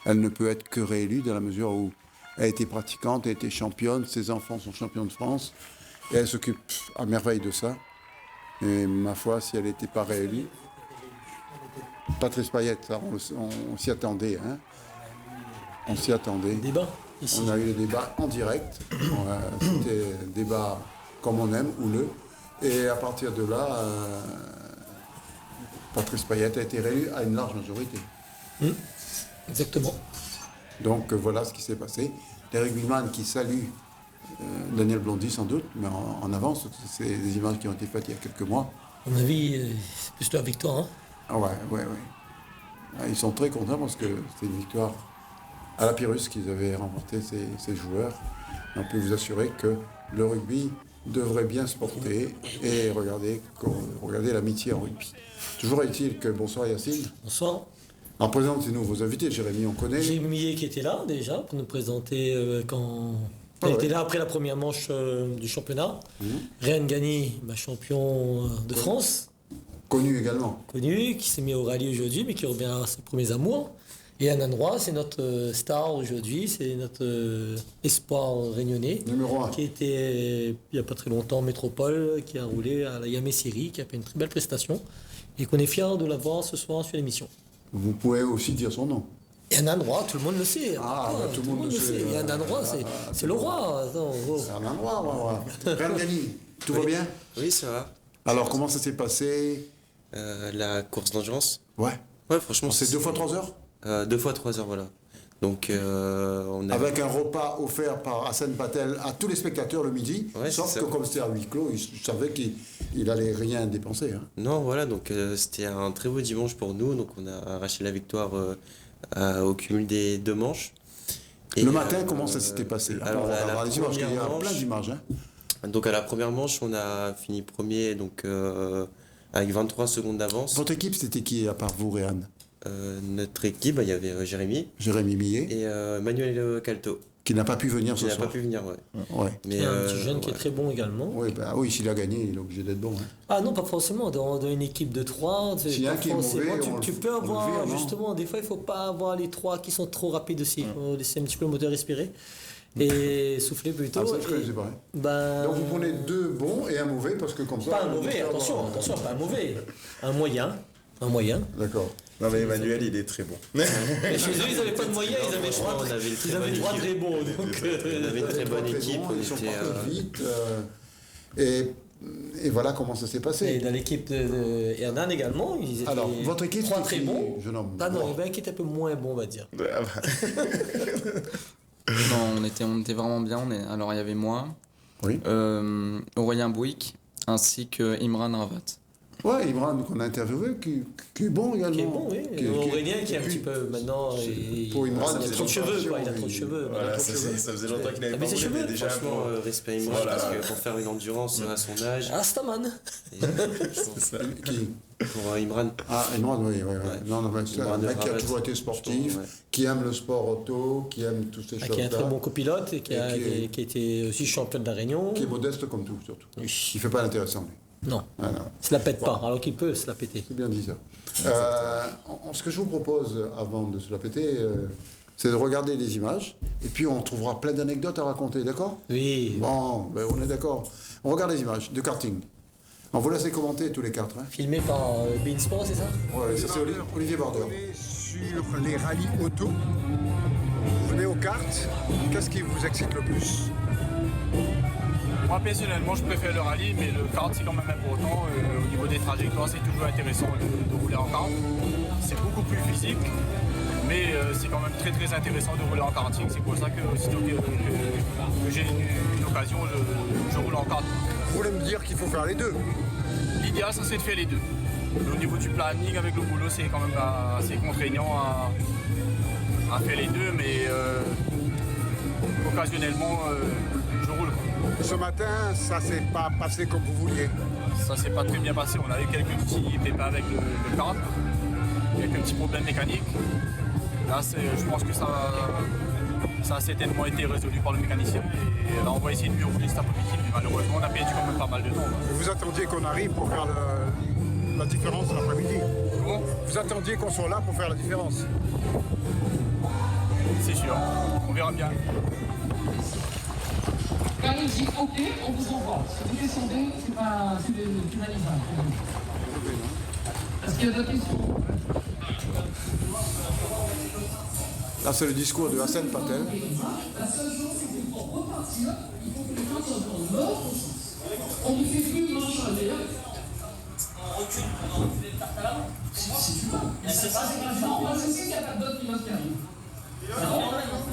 Elle ne peut être que réélue dans la mesure où elle a été pratiquante, elle a été championne, ses enfants sont champions de France, et elle s'occupe à merveille de ça. Et ma foi, si elle n'était pas réélue, Patrice Payet, ça, on s'y attendait, hein. On s'y attendait. Débat ici. On a eu le débat en direct. C'était un débat comme on aime, houleux. Et à partir de là, Patrice Payet a été réélu à une large majorité. Exactement. Donc voilà ce qui s'est passé. Les rugbyman qui saluent Daniel Blondy sans doute, mais en avance, c'est des images qui ont été faites il y a quelques mois. À mon avis, c'est plus la victoire. Hein. Ah ouais. Ils sont très contents parce que c'est une victoire à la Pyrrhus qu'ils avaient remporté ces joueurs. Et on peut vous assurer que le rugby devrait bien se porter et regarder l'amitié en rugby. Toujours est-il que... Bonsoir Yacine. Bonsoir. Alors présentez-nous vos invités. Jérémy, on connaît. Jérémy Millet qui était là déjà pour nous présenter quand... Il était là après la première manche du championnat. Ryan Gagny, champion de France. Connu également. Connu, qui s'est mis au rallye aujourd'hui, mais qui revient à ses premiers amours. Et Annan Roy, c'est notre star aujourd'hui, c'est notre espoir réunionnais. Numéro 1. Qui était, il n'y a pas très longtemps, en métropole, qui a roulé à la Yamé Syrie, qui a fait une très belle prestation. Et qu'on est fiers de l'avoir ce soir sur l'émission. Vous pouvez aussi dire son nom. Et Annan Roy, tout le monde le sait. Tout le monde le sait. Et Annan Roy, c'est le roi. C'est Annan Roy. Ryan Gagny, tout va bien? Oui, ça va. Alors, comment ça s'est passé? La course d'endurance. Ouais, franchement. C'est 2 fois 3 heures? 2 fois 3 heures, voilà. Donc, on a... Avec un repas offert par Hassan Patel à tous les spectateurs le midi, sauf que comme c'était à huis clos, il savait qu'il allait rien dépenser. Hein. Non, voilà, donc c'était un très beau dimanche pour nous. Donc, on a arraché la victoire au cumul des 2 manches. Et le matin, comment ça s'était passé? Alors, on va voir les images, il y a plein d'images. Hein. Donc, à la première manche, on a fini premier, donc avec 23 secondes d'avance. Votre équipe, c'était qui à part vous, Réan? Notre équipe, il y avait Jérémy Millet. Et Manuel Calto. Qui n'a pas pu venir ce soir. Qui n'a pas pu venir, ouais. Mais il y a un petit jeune qui est très bon également. Oui, s'il a gagné, il est obligé d'être bon. Hein. Ah non, pas forcément. Dans une équipe de 3, tu peux avoir, justement, des fois, il ne faut pas avoir les 3 qui sont trop rapides aussi. Il faut laisser un petit peu le moteur respirer. Et souffler plutôt. Ah, ça, je connaissais pas. Donc vous prenez 2 bons et un mauvais, parce que comme ça... Pas un mauvais, attention, pas un mauvais. Un moyen. D'accord. Non mais Emmanuel, il est très bon. Mais chez eux, ils n'avaient pas de moyens, ils avaient 3 très bons. On avait une très bonne équipe. Ils sont partis vite. Et voilà comment ça s'est passé. Et dans l'équipe de Hernan également, ils étaient votre équipe, 3 très bons. Ah non, il y avait un qui était un peu moins bon, on va dire. Non, on était vraiment bien. Alors il y avait moi, Aurélien Bouic, ainsi que Imran Ravat. Ouais, Imran qu'on a interviewé, qui est bon également. Qui est bon, oui. Aurélien qui est un petit peu maintenant. Pour Imran, il a trop de cheveux, quoi. Il a trop de cheveux. Voilà, ça faisait longtemps qu'il n'avait pas roulé, mais déjà franchement, respect Imran, parce que pour faire une endurance à son âge. Rastaman. Pour Imran. Ah, Imran, oui. Non, c'est un mec qui a toujours été sportif, qui aime le sport auto, qui aime toutes ces choses-là. Qui est un très bon copilote et qui a été aussi champion de la Réunion. Qui est modeste comme tout, surtout. Il ne fait pas l'intéressant, lui. Non, il ne se la pète pas, alors qu'il peut se la péter. C'est bien dit ça. Ce que je vous propose, avant de se la péter, c'est de regarder les images, et puis on trouvera plein d'anecdotes à raconter, d'accord? Oui. Bon, ben on est d'accord. On regarde les images de karting. On vous laisse commenter tous les quatre. Hein. Filmé par Beansport, c'est ça? Oui, ça c'est Olivier Border. Sur les rallyes auto, vous venez aux karts, qu'est-ce qui vous excite le plus? Moi personnellement je préfère le rallye, mais le kart c'est quand même important. Au niveau des trajectoires c'est toujours intéressant de rouler en kart. C'est beaucoup plus physique, mais c'est quand même très intéressant de rouler en karting. C'est pour ça que aussitôt que j'ai une occasion, je roule en kart. Vous voulez me dire qu'il faut faire les deux? L'idéal ça c'est de faire les deux. Au niveau du planning avec le boulot c'est quand même assez contraignant à faire les deux, mais occasionnellement je roule. Ce matin, ça s'est pas passé comme vous vouliez? Ça s'est pas très bien passé. On a eu quelques petits pépins avec le kart, quelques petits problèmes mécaniques. Là, je pense que ça a certainement été résolu par le mécanicien. Et là, on va essayer de mieux rouler cet après-midi. Mais malheureusement, on a perdu quand même pas mal de temps. Vous attendiez qu'on arrive pour faire la différence l'après-midi? Comment? Vous attendiez qu'on soit là pour faire la différence? C'est sûr. On verra bien. Allez-y, ok, on vous envoie. Si vous descendez, tu vas Est-ce qu'il y a d'autres questions? Là, c'est le discours de Hassan Patel. La seule chose, c'est que pour repartir, il faut que les gens soient dans l'autre sens. On ne fait plus de marche arrière. On recule, on recule les cartes à l'avant. Si tu veux. Mais c'est pas grave. Moi, je sais qu'il y a pas d'autres qui arrivent.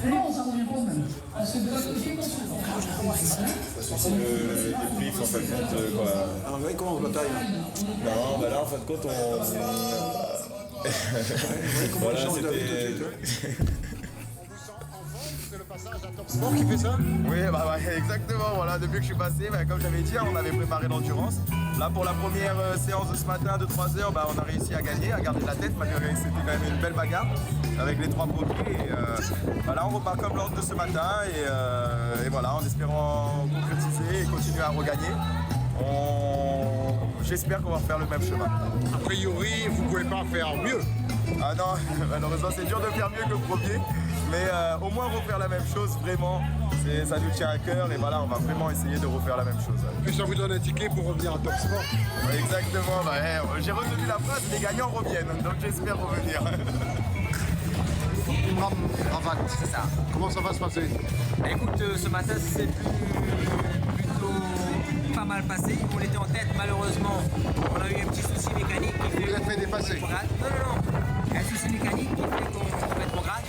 Non, ça revient pas au même. Parce que de l'autre côté, quand c'est le débrief en fin de compte. Quoi. Alors, vous voyez comment on bataille? Non, bah là en fin de compte, voilà, c'était. C'est le passage à Top Sport qui fait ça? Oui, exactement. Voilà, depuis que je suis passé, comme j'avais dit, on avait préparé l'endurance. Là, pour la première séance de ce matin de 3 heures, on a réussi à gagner, à garder la tête, malgré que c'était quand même une belle bagarre avec les 3 premiers. Voilà, on repart comme l'ordre de ce matin et voilà, en espérant concrétiser et continuer à regagner. J'espère qu'on va faire le même chemin. A priori, vous ne pouvez pas faire mieux. Ah non, malheureusement, c'est dur de faire mieux que le premier. Mais au moins refaire la même chose, vraiment, ça nous tient à cœur et voilà, on va vraiment essayer de refaire la même chose. Puis ça vous donne un ticket pour revenir à Top Sport. Exactement, j'ai retenu la phrase, les gagnants reviennent, donc j'espère revenir. Imran Ravat, c'est ça. Comment ça va se passer? Écoute, ce matin, c'est plutôt pas mal passé. On était en tête, malheureusement. On a eu un petit souci mécanique qui fait. Vous êtes fait dépasser? Non. Un souci mécanique qui fait qu'on rétrograde.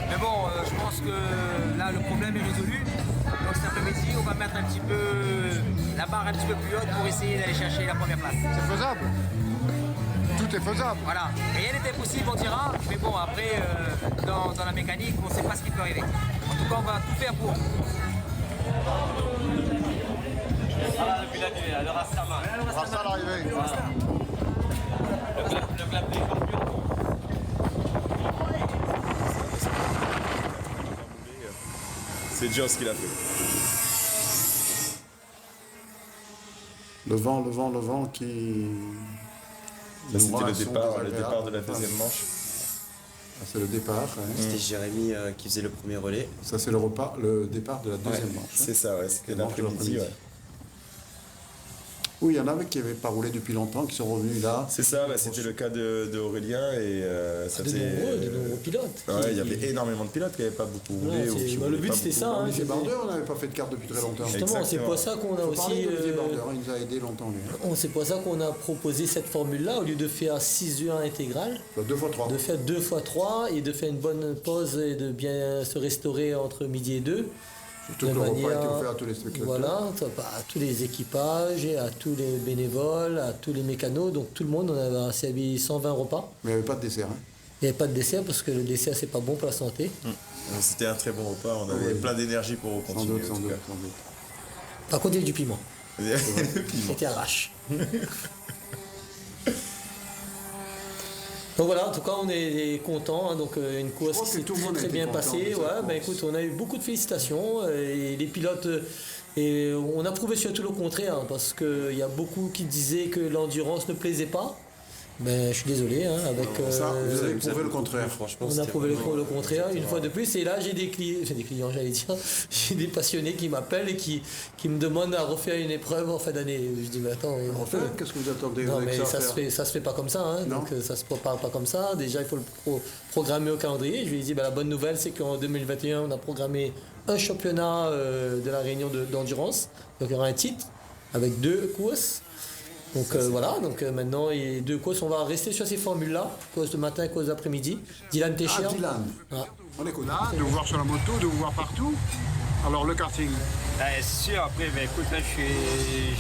Mais bon, je pense que là, le problème est résolu. Donc cet après-midi, on va mettre un petit peu la barre un petit peu plus haute pour essayer d'aller chercher la première place. C'est faisable? Tout est faisable. Voilà. Rien n'est impossible, on dira. Mais bon, après, dans la mécanique, on ne sait pas ce qui peut arriver. En tout cas, on va tout faire pour. Voilà, depuis la nuit, le Rastaman. Rasta à l'arrivée. Le club des champions. C'est dur ce qu'il a fait. Le vent qui... Ça, c'était le départ de la deuxième manche. Ah, c'est le départ. Ouais. C'était Jérémy qui faisait le premier relais. Ça, c'est le départ de la deuxième manche. C'est ça, ouais. C'était l'après-midi. Ouais. Oui, il y en avait qui n'avaient pas roulé depuis longtemps, qui sont revenus là. C'est ça, c'était le cas de Aurélien et ça faisait... De nombreux pilotes. Ouais, il y avait énormément de pilotes qui n'avaient pas beaucoup roulé. Le but c'était ça. Olivier Border, on n'avait pas fait de carte depuis très longtemps. Justement, c'est pour ça qu'on a aussi... Olivier Border, il nous a aidé longtemps lui. C'est pour ça qu'on a proposé cette formule-là, au lieu de faire 6 1 intégral. 2x3. De faire 2x3 et de faire une bonne pause et de bien se restaurer entre midi et 2. Surtout que le repas a été offert à tous les spectateurs. Voilà, à tous les équipages, à tous les bénévoles, à tous les mécanos, donc tout le monde, on avait servi 120 repas. Mais il n'y avait pas de dessert. Hein. Il n'y avait pas de dessert parce que le dessert, c'est pas bon pour la santé. C'était un très bon repas, on avait plein d'énergie pour continuer. Sans doute. Par contre, il y avait du piment. C'était arrache. Donc voilà, en tout cas, on est content. Hein, donc une course qui s'est très bien passée. Ouais, écoute, on a eu beaucoup de félicitations. Et les pilotes, et on a prouvé surtout le contraire, hein, parce qu'il y a beaucoup qui disaient que l'endurance ne plaisait pas. Ben, je suis désolé, hein, avec. Vous avez prouvé le contraire, franchement. On a prouvé le contraire une fois de plus. Et là, j'ai des clients, j'allais dire, j'ai des passionnés qui m'appellent et qui me demandent à refaire une épreuve en fin d'année. Je dis, mais attends, qu'est-ce que vous attendez? Non, mais ça se fait pas comme ça. Hein, donc ça se prépare pas comme ça. Déjà, il faut le programmer au calendrier. Je lui ai dit, la bonne nouvelle, c'est qu'en 2021, on a programmé un championnat de la Réunion d'endurance. Donc il y aura un titre avec 2 courses. Donc voilà, donc maintenant, il y a 2 courses, on va rester sur ces formules-là, course de matin, course d'après-midi. Dylan Técher. Dylan, on écoute. Là, de vous voir sur la moto, de vous voir partout. Alors le karting. C'est sûr, après, écoute, là,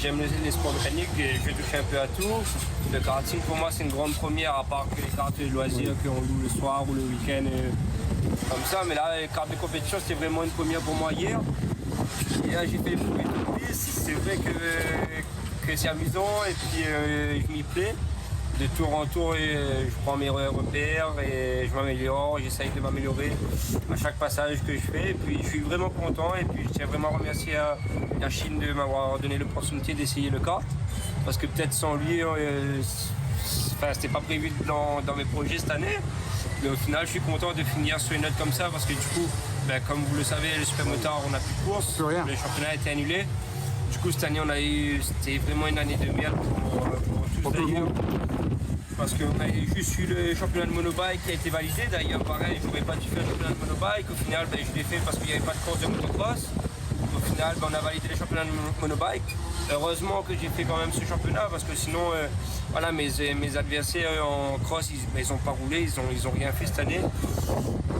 j'aime les sports mécaniques, je vais toucher un peu à tout. Le karting, pour moi, c'est une grande première, à part que les cartes de loisirs qu'on loue le soir ou le week-end, comme ça. Mais là, les cartes de compétition, c'était vraiment une première pour moi hier. Et là, j'ai fait le premier de piste. C'est vrai que c'est amusant et puis je m'y plais. De tour en tour, je prends mes repères et je m'améliore, j'essaye de m'améliorer à chaque passage que je fais. Et puis je suis vraiment content et puis je tiens vraiment à remercier la Chine de m'avoir donné l'opportunité d'essayer le kart. Parce que peut-être sans lui, c'était pas prévu dans mes projets cette année. Mais au final, je suis content de finir sur une note comme ça parce que du coup, comme vous le savez, le Supermotard, on n'a plus de course, le championnat a été annulé. Du coup, cette année, c'était vraiment une année de merde pour tous d'ailleurs. Parce qu'on a juste eu le championnat de monobike qui a été validé. D'ailleurs, pareil, je n'aurais pas dû faire le championnat de monobike. Au final, je l'ai fait parce qu'il n'y avait pas de course de motocross. Au final, on a validé le championnat de monobike. Heureusement que j'ai fait quand même ce championnat parce que sinon, voilà, mes adversaires en cross, ils n'ont pas roulé, ils ont rien fait cette année.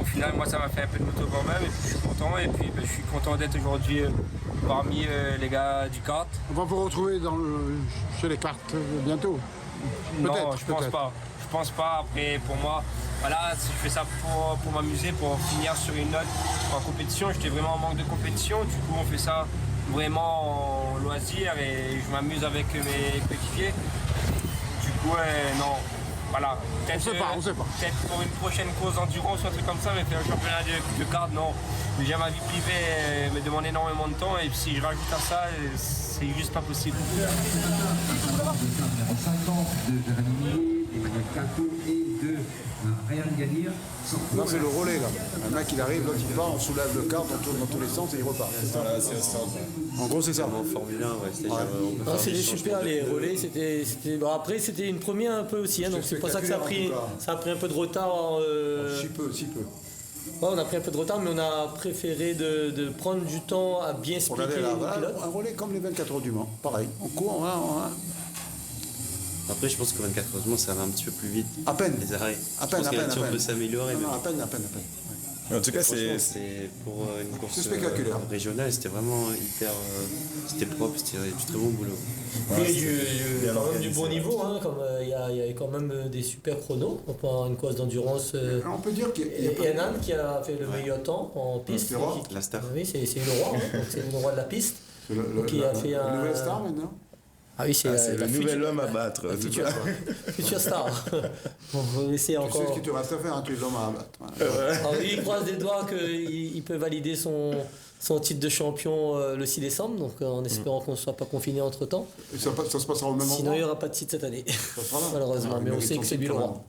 Au final, moi, ça m'a fait un peu de moto quand même et puis je suis content. Et puis, je suis content d'être aujourd'hui parmi les gars du kart. On va vous retrouver chez les karts bientôt. Non, je pense pas. Je pense pas. Après, pour moi, voilà, je fais ça pour m'amuser, pour finir sur une note en compétition. J'étais vraiment en manque de compétition. Du coup, on fait ça vraiment en loisir et je m'amuse avec mes coéquipiers. Du coup, non. Voilà. On sait pas. Peut-être pour une prochaine course d'endurance ou un truc comme ça, mais faire un championnat de kart, non. Déjà, ma vie privée me demande énormément de temps et si je rajoute à ça, c'est juste pas possible. 50 de Jérémy, Emmanuel Kakou et de Ryan Gadir. Là, c'est le relais, là. Un mec, il arrive, l'autre, il part, on soulève le kart, on tourne dans tous les sens et il repart. Voilà, c'est ça. En gros, c'est ça. En Formule 1, ouais. C'était super, les relais. Bon, après, c'était une première un peu aussi, hein, donc c'est pour ça que ça a pris un peu de retard. Si peu. Ouais, on a pris un peu de retard, mais on a préféré de prendre du temps à bien expliquer aux pilotes. Un relais comme les 24 heures du Mans, pareil. On court, Après, je pense que 24 heures du Mans, ça va un petit peu plus vite. À peine. Les arrêts. À peine. On peut s'améliorer. Non, à peine. En tout cas, c'est pour une course spectaculaire. Régionale, c'était vraiment hyper. C'était propre, c'était du très bon boulot. Ouais, il y a quand même du bon niveau, hein, comme il y a quand même des super chronos. On peut avoir une course d'endurance. On peut dire qu'il y a Yanan qui a fait le meilleur temps en piste. La star. Oui, c'est le roi, hein, c'est le roi de la piste. Qui a fait un nouvelle star maintenant. Ah oui, c'est le nouvel homme à battre. Future star. On va laisser encore. C'est ce qui te reste à faire, tu es l'homme à battre. Alors, il croise des doigts qu'il peut valider son titre de champion le 6 décembre, donc en espérant qu'on ne soit pas confiné entre temps. Ça se passera au même moment. Sinon, il n'y aura pas de titre cette année. Malheureusement, mais on sait que c'est lui le roi.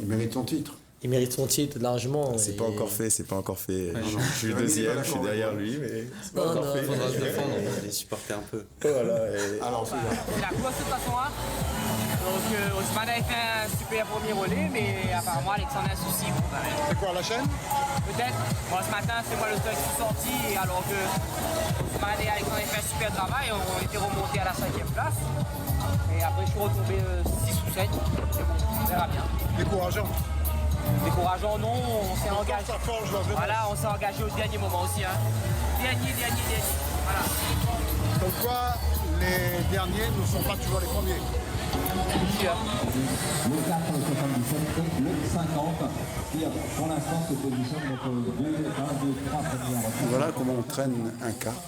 Il mérite son titre. Il mérite son titre largement. C'est pas encore fait. Je suis le deuxième, je suis derrière lui, mais c'est pas encore fait. Il faudra se défendre, on va les supporter un peu. Voilà. Alors, c'est la course de façon A. Donc Ousmane a fait un super premier relais, mais apparemment Alexandre a un souci. C'est quoi la chaîne? Peut-être. Moi ce matin, c'est moi le seul qui suis sorti, alors que Ousmane et Alexandre ont fait un super travail. On était remontés à la 5e place. Et après, je suis retombé 6 ou 7. On verra bien. Décourageant. Décourageant, non, on s'est engagé. Ça forge la jeunesse. Voilà, on s'est engagé au dernier moment aussi. Hein. Dernier. Voilà. Comme quoi, les derniers ne sont pas toujours les premiers. Le 4, le 77 et le 50 qui pour l'instant se positionnent entre 3 premières. Voilà comment on traîne un kart,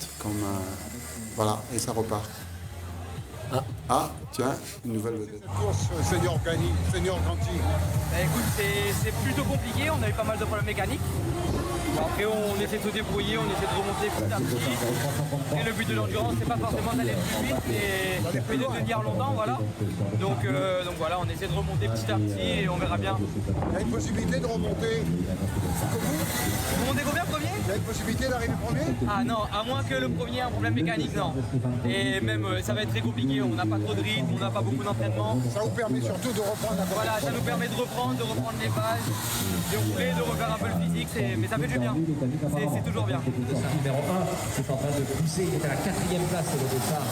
voilà, et ça repart. Ah, tiens, une nouvelle vedette. Course senior Ganti. Écoute, c'est plutôt compliqué, on a eu pas mal de problèmes mécaniques. Bon, après, on essaie de se débrouiller, on essaie de remonter petit à petit. Et le but de l'endurance, c'est pas forcément d'aller plus vite, mais de tenir longtemps, voilà. Donc voilà, on essaie de remonter petit à petit et on verra bien. Il y a une possibilité de remonter. Remonter combien premier? Il y a une possibilité d'arriver premier? Ah non, à moins que le premier ait un problème mécanique, non. Et même, ça va être très compliqué, on n'a pas trop de rythme, on n'a pas beaucoup d'entraînement. Ça vous permet surtout de reprendre la compétition. Voilà, ça nous permet de reprendre les bases, de rouler, de refaire un peu le physique, mais ça fait du bien. C'est toujours bien. Le numéro 1 c'est en train de pousser, il est à la 4e place le départ.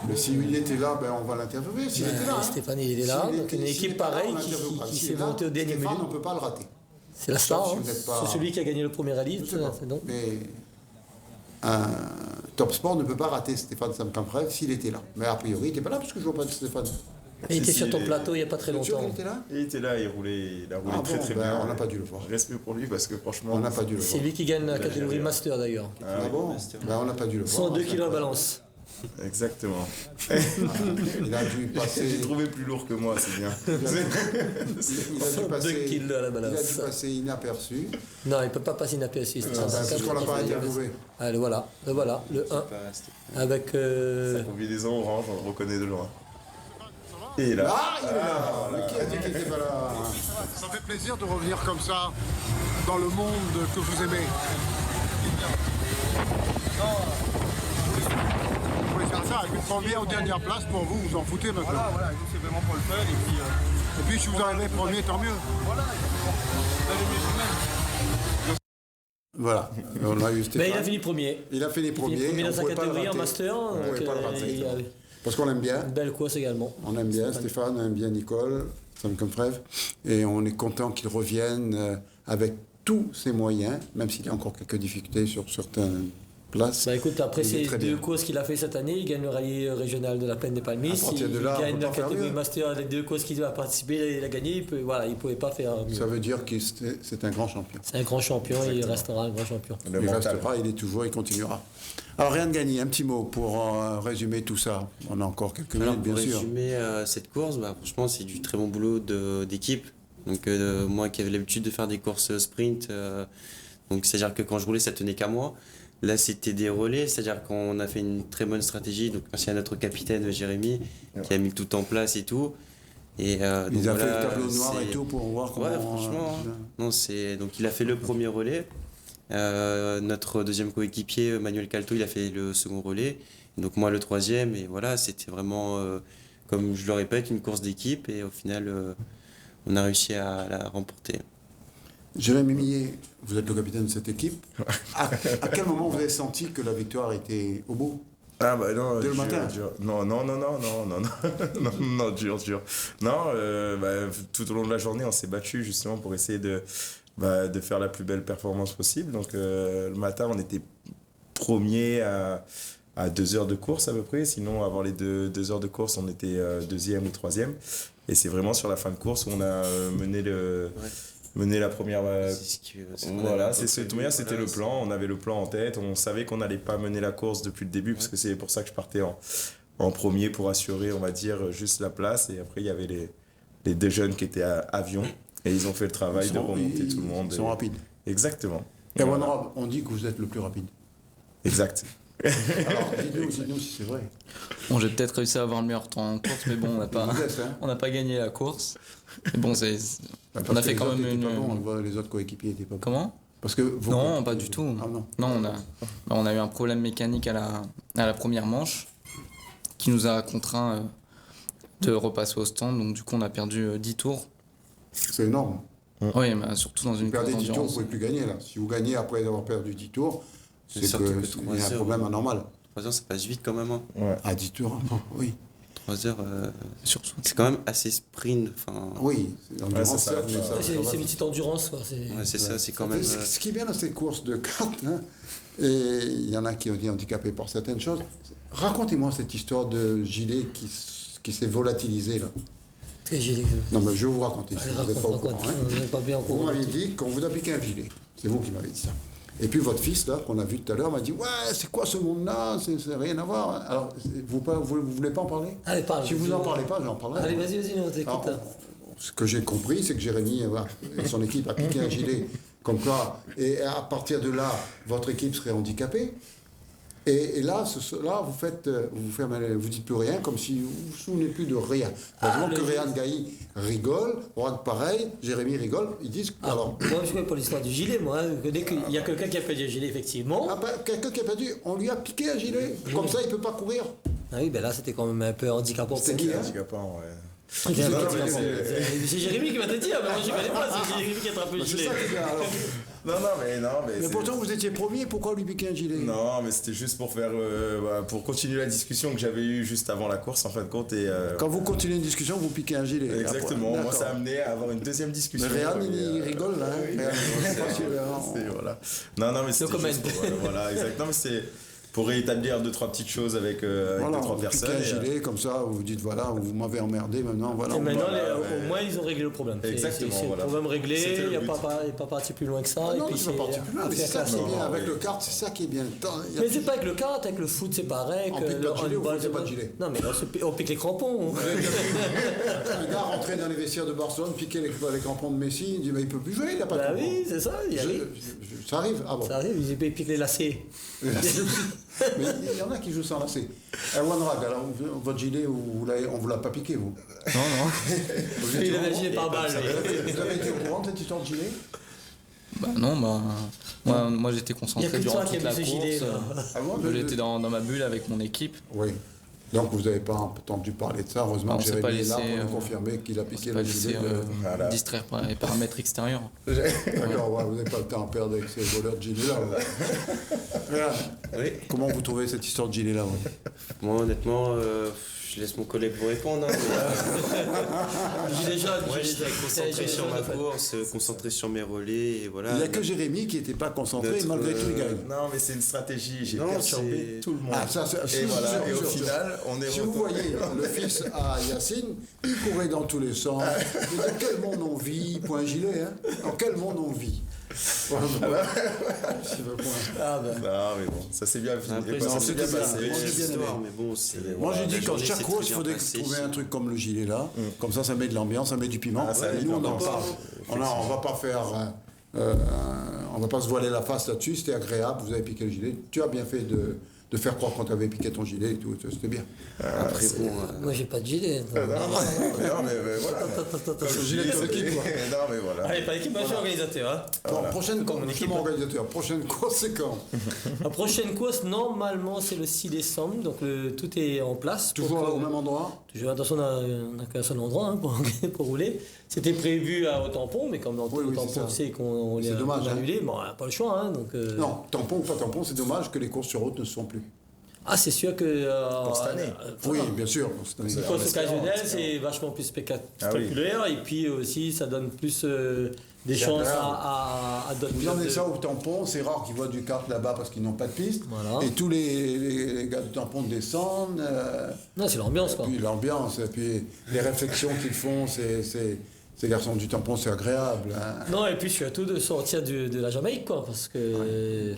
Mais s'il était là, on va l'interviewer. S'il était là, Stéphane il est là, donc une équipe pareille qui s'est montée au dernier minute. Stéphane, on ne peut pas le rater. C'est la star, c'est celui qui a gagné le premier rallye. Mais un Top Sport ne peut pas rater Stéphane Samkamprev s'il était là. Mais a priori, il n'était pas là parce que je ne vois pas de Stéphane. Il était sur ton plateau il n'y a pas très longtemps. Il était là, il a roulé très bien. On n'a pas dû le voir. Respect pour lui parce que franchement. On n'a pas dû le voir. C'est lui qui gagne la catégorie Master d'ailleurs. Ah bon? On n'a pas dû le voir. 102 kg à balance. Exactement. Il a dû passer. J'ai trouvé plus lourd que moi, c'est bien. Il a dû passer inaperçu. Non, il ne peut pas passer inaperçu. Parce qu'on l'a pas interviewé. Allez, voilà, le 1. Avec. Sa combinaison orange, on le reconnaît de loin. Et là. Ah, il est là. Qui a dit qu'il n'était pas là? Ça fait plaisir de revenir comme ça dans le monde que vous aimez. Vous voulez faire ça avec une première ou dernière place pour vous, vous en foutez maintenant. Voilà, nous c'est vraiment pour le fun et puis si vous arrivez premier, tant mieux. Voilà, voilà, on a eu Stéphane. Mais il a fini premier. Il a fini premier. Il a fini dans sa catégorie en Master. On ne pouvait pas le rater. Parce qu'on l'aime bien. Une belle course également. On aime bien Stéphane, on aime bien Nicole, Samkamprev. Et on est content qu'il revienne avec tous ses moyens, même s'il y a encore quelques difficultés sur certaines places. Écoute, après ces deux courses qu'il a fait cette année, il gagne le rallye régional de la Plaine des Palmistes. Il gagne la catégorie Master, les deux courses qu'il a participé, il a gagné. Il ne pouvait pas faire mieux. Ça veut dire que c'est un grand champion. C'est un grand champion et il restera un grand champion. Il restera, il continuera. Alors rien de gagné, un petit mot pour résumer tout ça. On a encore quelques minutes, bien sûr. Pour résumer cette course, franchement c'est du très bon boulot d'équipe. Donc moi qui avais l'habitude de faire des courses sprint, donc c'est-à-dire que quand je roulais ça tenait qu'à moi. Là c'était des relais, c'est-à-dire qu'on a fait une très bonne stratégie. Donc merci à notre capitaine Jérémy qui a mis tout en place et tout. Et il a fait le tableau noir et tout pour voir comment. Ouais, franchement. Donc il a fait le premier relais. Notre deuxième coéquipier Manuel Calto il a fait le second relais, donc moi le troisième, et voilà, c'était vraiment comme je le répète une course d'équipe, et au final on a réussi à la remporter. Jérémy Millet, vous êtes le capitaine de cette équipe. À quel moment vous avez senti que la victoire était au bout? Ah bah non, dès le matin. Non, dur. Non, tout au long de la journée on s'est battu justement pour essayer de faire la plus belle performance possible. Donc le matin, on était premier à 2 heures de course à peu près. Sinon, avant les 2 heures de course, on était deuxième ou troisième. Et c'est vraiment sur la fin de course où on a mené la première. Voilà, c'était le plan. On avait le plan en tête. On savait qu'on n'allait pas mener la course depuis le début, parce que c'est pour ça que je partais en premier pour assurer, on va dire, juste la place. Et après, il y avait les 2 jeunes qui étaient à avion. Et ils ont fait le travail de remonter tout le monde. Ils sont rapides. Exactement. Et voilà. On dit que vous êtes le plus rapide. Exact. Alors, dites-nous si c'est vrai. Bon, j'ai peut-être réussi à avoir le meilleur temps en course, mais bon, on n'a pas gagné la course. Mais bon, on a fait quand même une. Les autres coéquipiers n'étaient pas bons. Comment? Parce que non, pas du tout. Ah, non, on a eu un problème mécanique à la première manche qui nous a contraints de repasser au stand. Donc, du coup, on a perdu 10 tours. C'est énorme. Oui, mais surtout dans une course d'endurance. Vous perdez 10 tours, vous ne pouvez plus gagner là. Si vous gagnez après avoir perdu 10 tours, c'est qu'il y a un problème anormal. 3 heures, ça passe vite quand même. Hein. Ouais. À 10 tours, oui. 3 heures, c'est quand même assez sprint. Oui, c'est une petite endurance. Quoi. C'est ça, c'est quand même... Ce qui est bien dans ces courses de cartes, hein, et il y en a qui ont été handicapés par certaines choses. Racontez-moi cette histoire de gilet qui s'est volatilisé là. Quel gilet? Non, mais je vais vous raconter. Vous n'êtes pas au courant. On n'est pas bien au courant. Vous m'avez dit qu'on vous a piqué un gilet. C'est vous qui m'avez dit ça. Et puis votre fils, là, qu'on a vu tout à l'heure, m'a dit « Ouais, c'est quoi ce monde-là? C'est rien à voir. » Alors, vous voulez pas en parler? Allez, parle. Si vous n'en parlez pas, j'en parlerai. Allez, vas-y, on t'écoute. Ce que j'ai compris, c'est que Jérémy et son équipe a piqué un gilet comme quoi, et à partir de là, votre équipe serait handicapée. Et là, vous dites plus rien, comme si vous vous souvenez plus de rien. Heureusement que Réan Gaï rigole, pareil, Jérémy rigole, ils disent... Alors, moi, je ne connais pas l'histoire du gilet, moi. Je connais qu'il y a quelqu'un qui a perdu un gilet, effectivement. Quelqu'un qui a perdu, on lui a piqué un gilet, comme ça, il ne peut pas courir. Ah oui, ben là, c'était quand même un peu handicapant. C'était qui, handicapant, ouais. C'est Jérémy qui m'a dit, mais moi je connais pas, c'est Jérémy qui a attrapé le gilet. C'est ça qui est bien, alors. Non, mais pourtant vous étiez premier, pourquoi lui piquer un gilet? Non, mais c'était juste pour faire, pour continuer la discussion que j'avais eue juste avant la course en fin de compte. Et, Quand vous continuez une discussion, vous piquez un gilet. Exactement, moi ça a amené à avoir une deuxième discussion. Mais Réan, il rigole là. Voilà. Non, mais c'était juste pour, voilà, exactement, mais c'est pour rétablir 2-3 petites choses avec 2-3 personnes. Un gilet, comme ça, vous dites voilà, vous m'avez emmerdé, maintenant voilà. Et maintenant, au moins, ils ont réglé le problème. Exactement. C'est le problème réglé, il n'est pas parti plus loin que ça. Non, il n'est pas parti plus loin, mais c'est ça qui est bien. Avec le kart, c'est ça qui est bien. Mais c'est pas avec le kart, avec le foot, c'est pareil. On pique pas de gilet, on pique pas de gilet. Non, mais on pique les crampons. Un gars rentré dans les vestiaires de Barcelone, piquait les crampons de Messi, il dit mais il peut plus jouer, il n'a pas de crampons. Oui, c'est ça. Ça arrive. Ah bon. Ça arrive, il pique les lacets. Mais il y en a qui jouent sans lacets. Wanrag, alors votre gilet, on vous l'a pas piqué, vous? Non. Il avait le gilet par balle. Vous avez été au courant de cette histoire de gilet? Moi j'étais concentré durant toute la course. J'étais dans ma bulle avec mon équipe. Oui. Donc vous n'avez pas entendu parler de ça, heureusement que Jérémy est là pour nous confirmer qu'il a piqué le gilet. Distraire par les paramètres extérieurs. D'accord, vous n'avez pas le temps à perdre avec ces voleurs de gilet là. Oui. Comment vous trouvez cette histoire de gilet là? Moi honnêtement, je laisse mon collègue vous répondre. Gilet jaune. Moi j'étais concentré sur ma course, concentré sur mes relais et voilà. Il n'y a que Jérémy qui n'était pas concentré malgré tout il gagne. Non mais c'est une stratégie, j'ai perturbé tout le monde. Et au final, on est si vous voyez le fils à Yacine, il courait dans tous les sens. Mais dans quel monde on vit? Point gilet, hein? Dans quel monde on vit? Non mais bon, ça s'est bien fini. C'était bien passé. Moi j'ai dit qu'en chaque course, il faudrait trouver un truc comme le gilet là. Comme ça met de l'ambiance, ça met du piment. Et nous on en parle. On va pas faire... on va pas se voiler la face là-dessus. C'était agréable, vous avez piqué le gilet. Tu as bien fait de faire croire qu'on t'avait piqué ton gilet et tout, c'était bien. Après, moi j'ai pas de gilet. Non, mais voilà. Le gilet de l'équipe, quoi. Non, mais voilà. Allez, pas l'équipe, moi je suis organisateur. Prochaine course, c'est quand? La prochaine course, normalement, c'est le 6 décembre, donc tout est en place. Toujours au même endroit? Toujours, attention, on n'a qu'un seul endroit pour rouler. C'était prévu au tampon, mais comme dans tout le tampon, tu sais qu'on l'a annulé, bon, on n'a pas le choix. Non, tampon ou pas tampon, c'est dommage que les courses sur route ne se font plus. Ah, c'est sûr que... pour cette année. Oui, bien sûr. Une course occasionnelle, c'est vachement plus spectaculaire, et puis aussi, ça donne plus des chances à d'autres. Vous emmenez ça au tampon, c'est rare qu'ils voient du kart là-bas parce qu'ils n'ont pas de piste. Voilà. Et tous les gars du tampon descendent. Non, c'est l'ambiance, quoi. Puis l'ambiance, et puis les réflexions qu'ils font, ces garçons du tampon, c'est agréable. Hein. Non, et puis surtout de sortir de la Jamaïque, quoi, parce que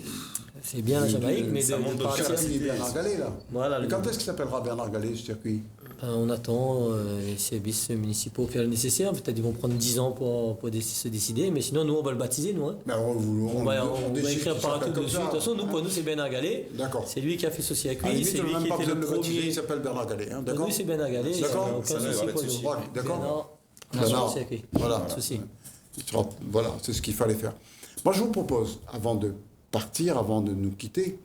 c'est bien la Jamaïque, mais de partir... C'est Bernard Gallet, là. Voilà, mais quand est-ce qu'il s'appellera Bernard Gallet, ce circuit? On attend les services municipaux faire le nécessaire. Peut-être qu'ils vont prendre 10 ans pour se décider, mais sinon, nous, on va le baptiser, nous. Hein. Ben, on va écrire partout dessus. De toute façon, pour nous, c'est Bernard Gallet. D'accord. C'est lui qui a fait ce circuit. C'est lui qui était le premier. Il s'appelle Bernard Gallet. Hein, d'accord. Nous, c'est Bernard Gallet. D'accord. D'accord. Voilà. Voilà, c'est ce qu'il fallait faire. Moi, je vous propose, avant de partir, avant de nous quitter,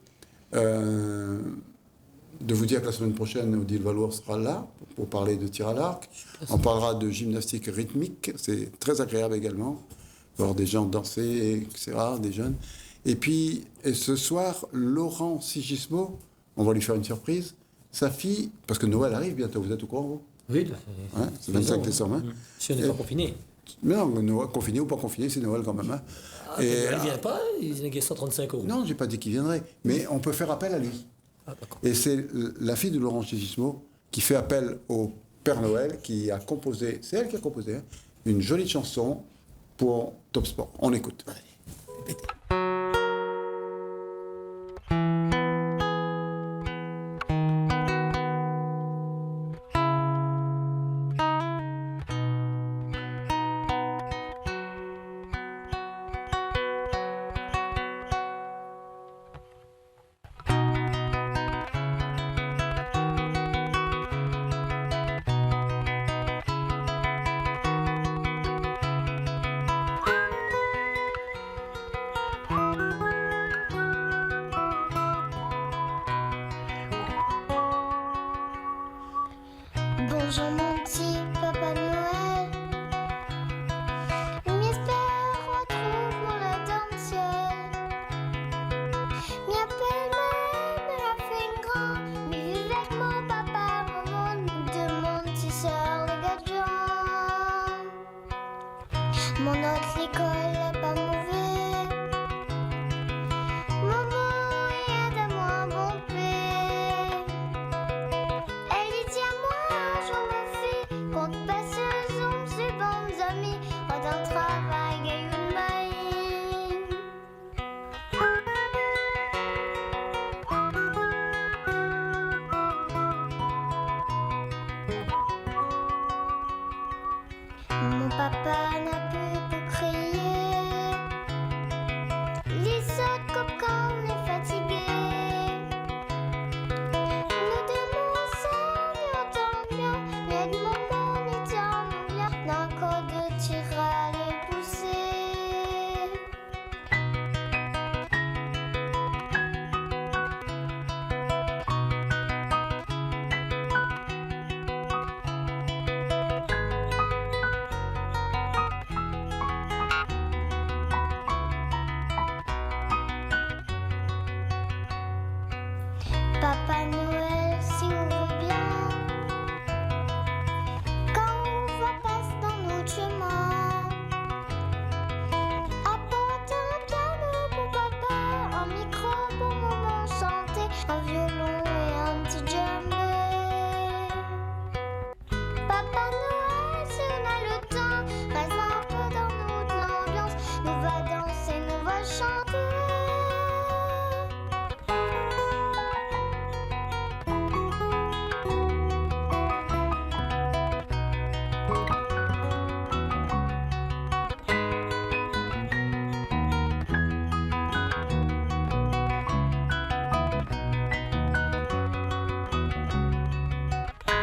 de vous dire que la semaine prochaine, Odile Valour sera là pour parler de tir à l'arc. On parlera de gymnastique rythmique, c'est très agréable également, voir des gens danser, etc., des jeunes. Et puis, ce soir, Laurent Sigismo, on va lui faire une surprise, sa fille, parce que Noël arrive bientôt, vous êtes au courant, vous? Oui, c'est le 25 décembre. Hein. Si on n'est pas confiné. Mais non, Noël, confiné ou pas confiné, c'est Noël quand même. Hein. Il ne vient pas, il est 135 €. Non, je n'ai pas dit qu'il viendrait, mais on peut faire appel à lui. Et c'est la fille de Laurent Chigismo qui fait appel au Père Noël, qui a composé, c'est elle qui a composé, hein, une jolie chanson pour Top Sport. On écoute. Bonjour mon petit Papa Noël. M'espère retrouve mon dentiel. M'appelle me la fait une grande. Mais avec mon papa, maman, de mon petit soeur, les gadgets. Mon autre l'école pas mauvais. Maman, aide-moi mon père. Elle dit à moi, je me fais compte passeuse, on se bonnes amis, pas d'un travail, gagne une main. Mon papa n'a plus pour crier. Les autres comme quand on est fatigué. Nous démonçons, nous entendons bien. Mais de maman, nous tient bien. D'un code de tir à les pousser. Papa Noël, si on veut bien, quand on va passer dans notre chemin, apporte un piano pour papa, un micro pour maman chanter, un violon et un petit djembé. Papa Noël, si on a le temps, reste un peu dans notre ambiance, nous va danser, nous va chanter.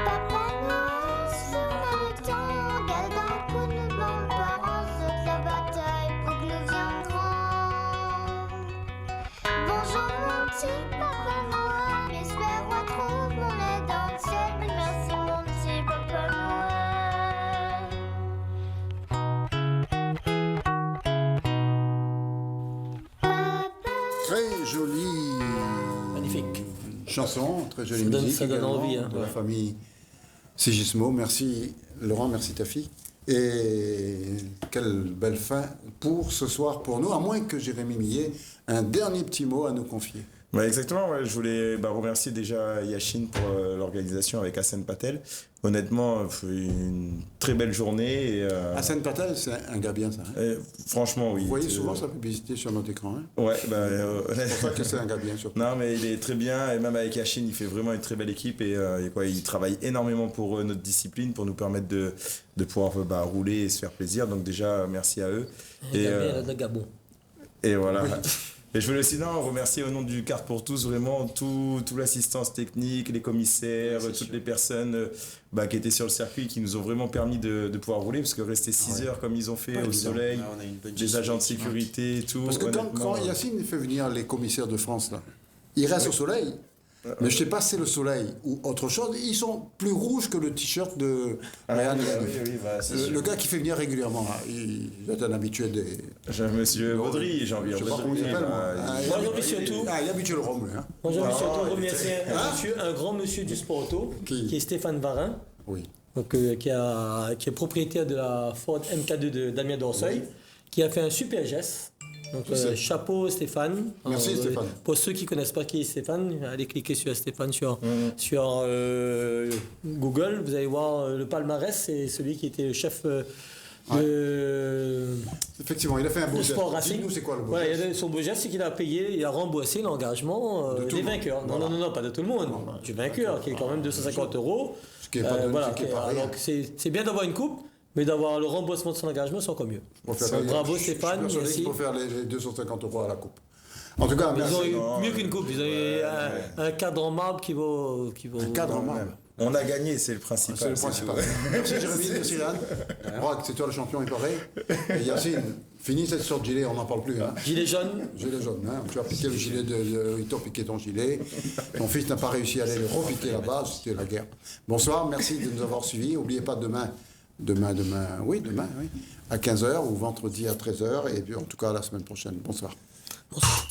Papa Noël, si on a le temps, garde un coup de bons parents, saute la bataille pour que nous vienne grand. Bonjour mon petit Papa Noël, j'espère retrouve mon aide dans le ciel. Merci mon petit Papa Noël. Très jolie. Magnifique. Chanson, très jolie Ça donne- musique. ça donne également, envie, hein, de la ouais. famille Sigismo. Merci Laurent, merci ta fille. Et quelle belle fin pour ce soir pour nous, à moins que Jérémy Millet un dernier petit mot à nous confier. Ouais, exactement, ouais. Je voulais remercier déjà Yashin pour l'organisation avec Hassan Patel. Honnêtement, une très belle journée. Et, Hassan Patel, c'est un gars bien, ça. Hein. Franchement, oui. Vous voyez souvent sa publicité sur notre écran. Hein. Ouais, c'est pour ça que c'est un gars bien, surtout. Non, mais il est très bien. Et même avec Yashin, il fait vraiment une très belle équipe. Et il travaille énormément pour notre discipline, pour nous permettre de pouvoir rouler et se faire plaisir. Donc déjà, merci à eux. Gabon. Et voilà. Oui. Et je voulais aussi remercier au nom du Kart pour tous vraiment toute l'assistance technique, les commissaires, toutes les personnes qui étaient sur le circuit, qui nous ont vraiment permis de pouvoir rouler, parce que rester 6 heures comme ils ont fait au soleil, les agents de sécurité et tout. Parce que quand Yacine fait venir les commissaires de France, là, ils restent au soleil. Mais je ne sais pas si c'est le soleil ou autre chose. Ils sont plus rouges que le t-shirt de Ryan. Le gars qui fait venir régulièrement, là, il doit être un habitué des... J'ai un monsieur Baudry, j'ai envie de dire. Moi, j'ai envie surtout... il est habitué le rhum, lui. Moi, j'ai envie surtout de remercier un grand monsieur du sport auto, qui est Stéphane Varin. Oui. Donc, qui est propriétaire de la Ford MK2 d'Amiens d'Orseuil, qui a fait un super geste. Donc, chapeau Stéphane. Merci Stéphane. Pour ceux qui ne connaissent pas qui est Stéphane, allez cliquer sur Stéphane sur Google. Vous allez voir le palmarès, c'est celui qui était le chef Effectivement, il a fait un beau geste. Sport Racing. Dis-nous, c'est quoi le beau geste? Son beau geste, c'est qu'il a payé, il a remboursé l'engagement des vainqueurs. Non, pas de tout le monde. Du vainqueur, qui est quand même 250 €. Ce qui est pas donc c'est bien d'avoir une coupe, mais d'avoir le remboursement de son engagement, c'est encore mieux. Bravo Stéphane. Je suis persuadé qu'il faut faire les 250 € à la coupe. En tout cas, ils ont eu mieux qu'une coupe. Ils ont eu un cadre en marbre qui vaut. Un cadre en marbre. On a gagné, c'est le principal. C'est le principal. Merci Jérémy, merci Yann. Rock, c'est toi le champion, il paraît. Et Yacine, fini cette sorte de gilet, on n'en parle plus. Hein. Gilet jaune. Gilet jaune, hein. Tu as piqué le gilet ils t'ont piqué ton gilet. Ton fils n'a pas réussi à aller le repiquer là-bas, c'était la guerre. Bonsoir, merci de nous avoir suivis. N'oubliez pas demain, à 15h ou vendredi à 13h. Et puis en tout cas, la semaine prochaine. Bonsoir. Bonsoir.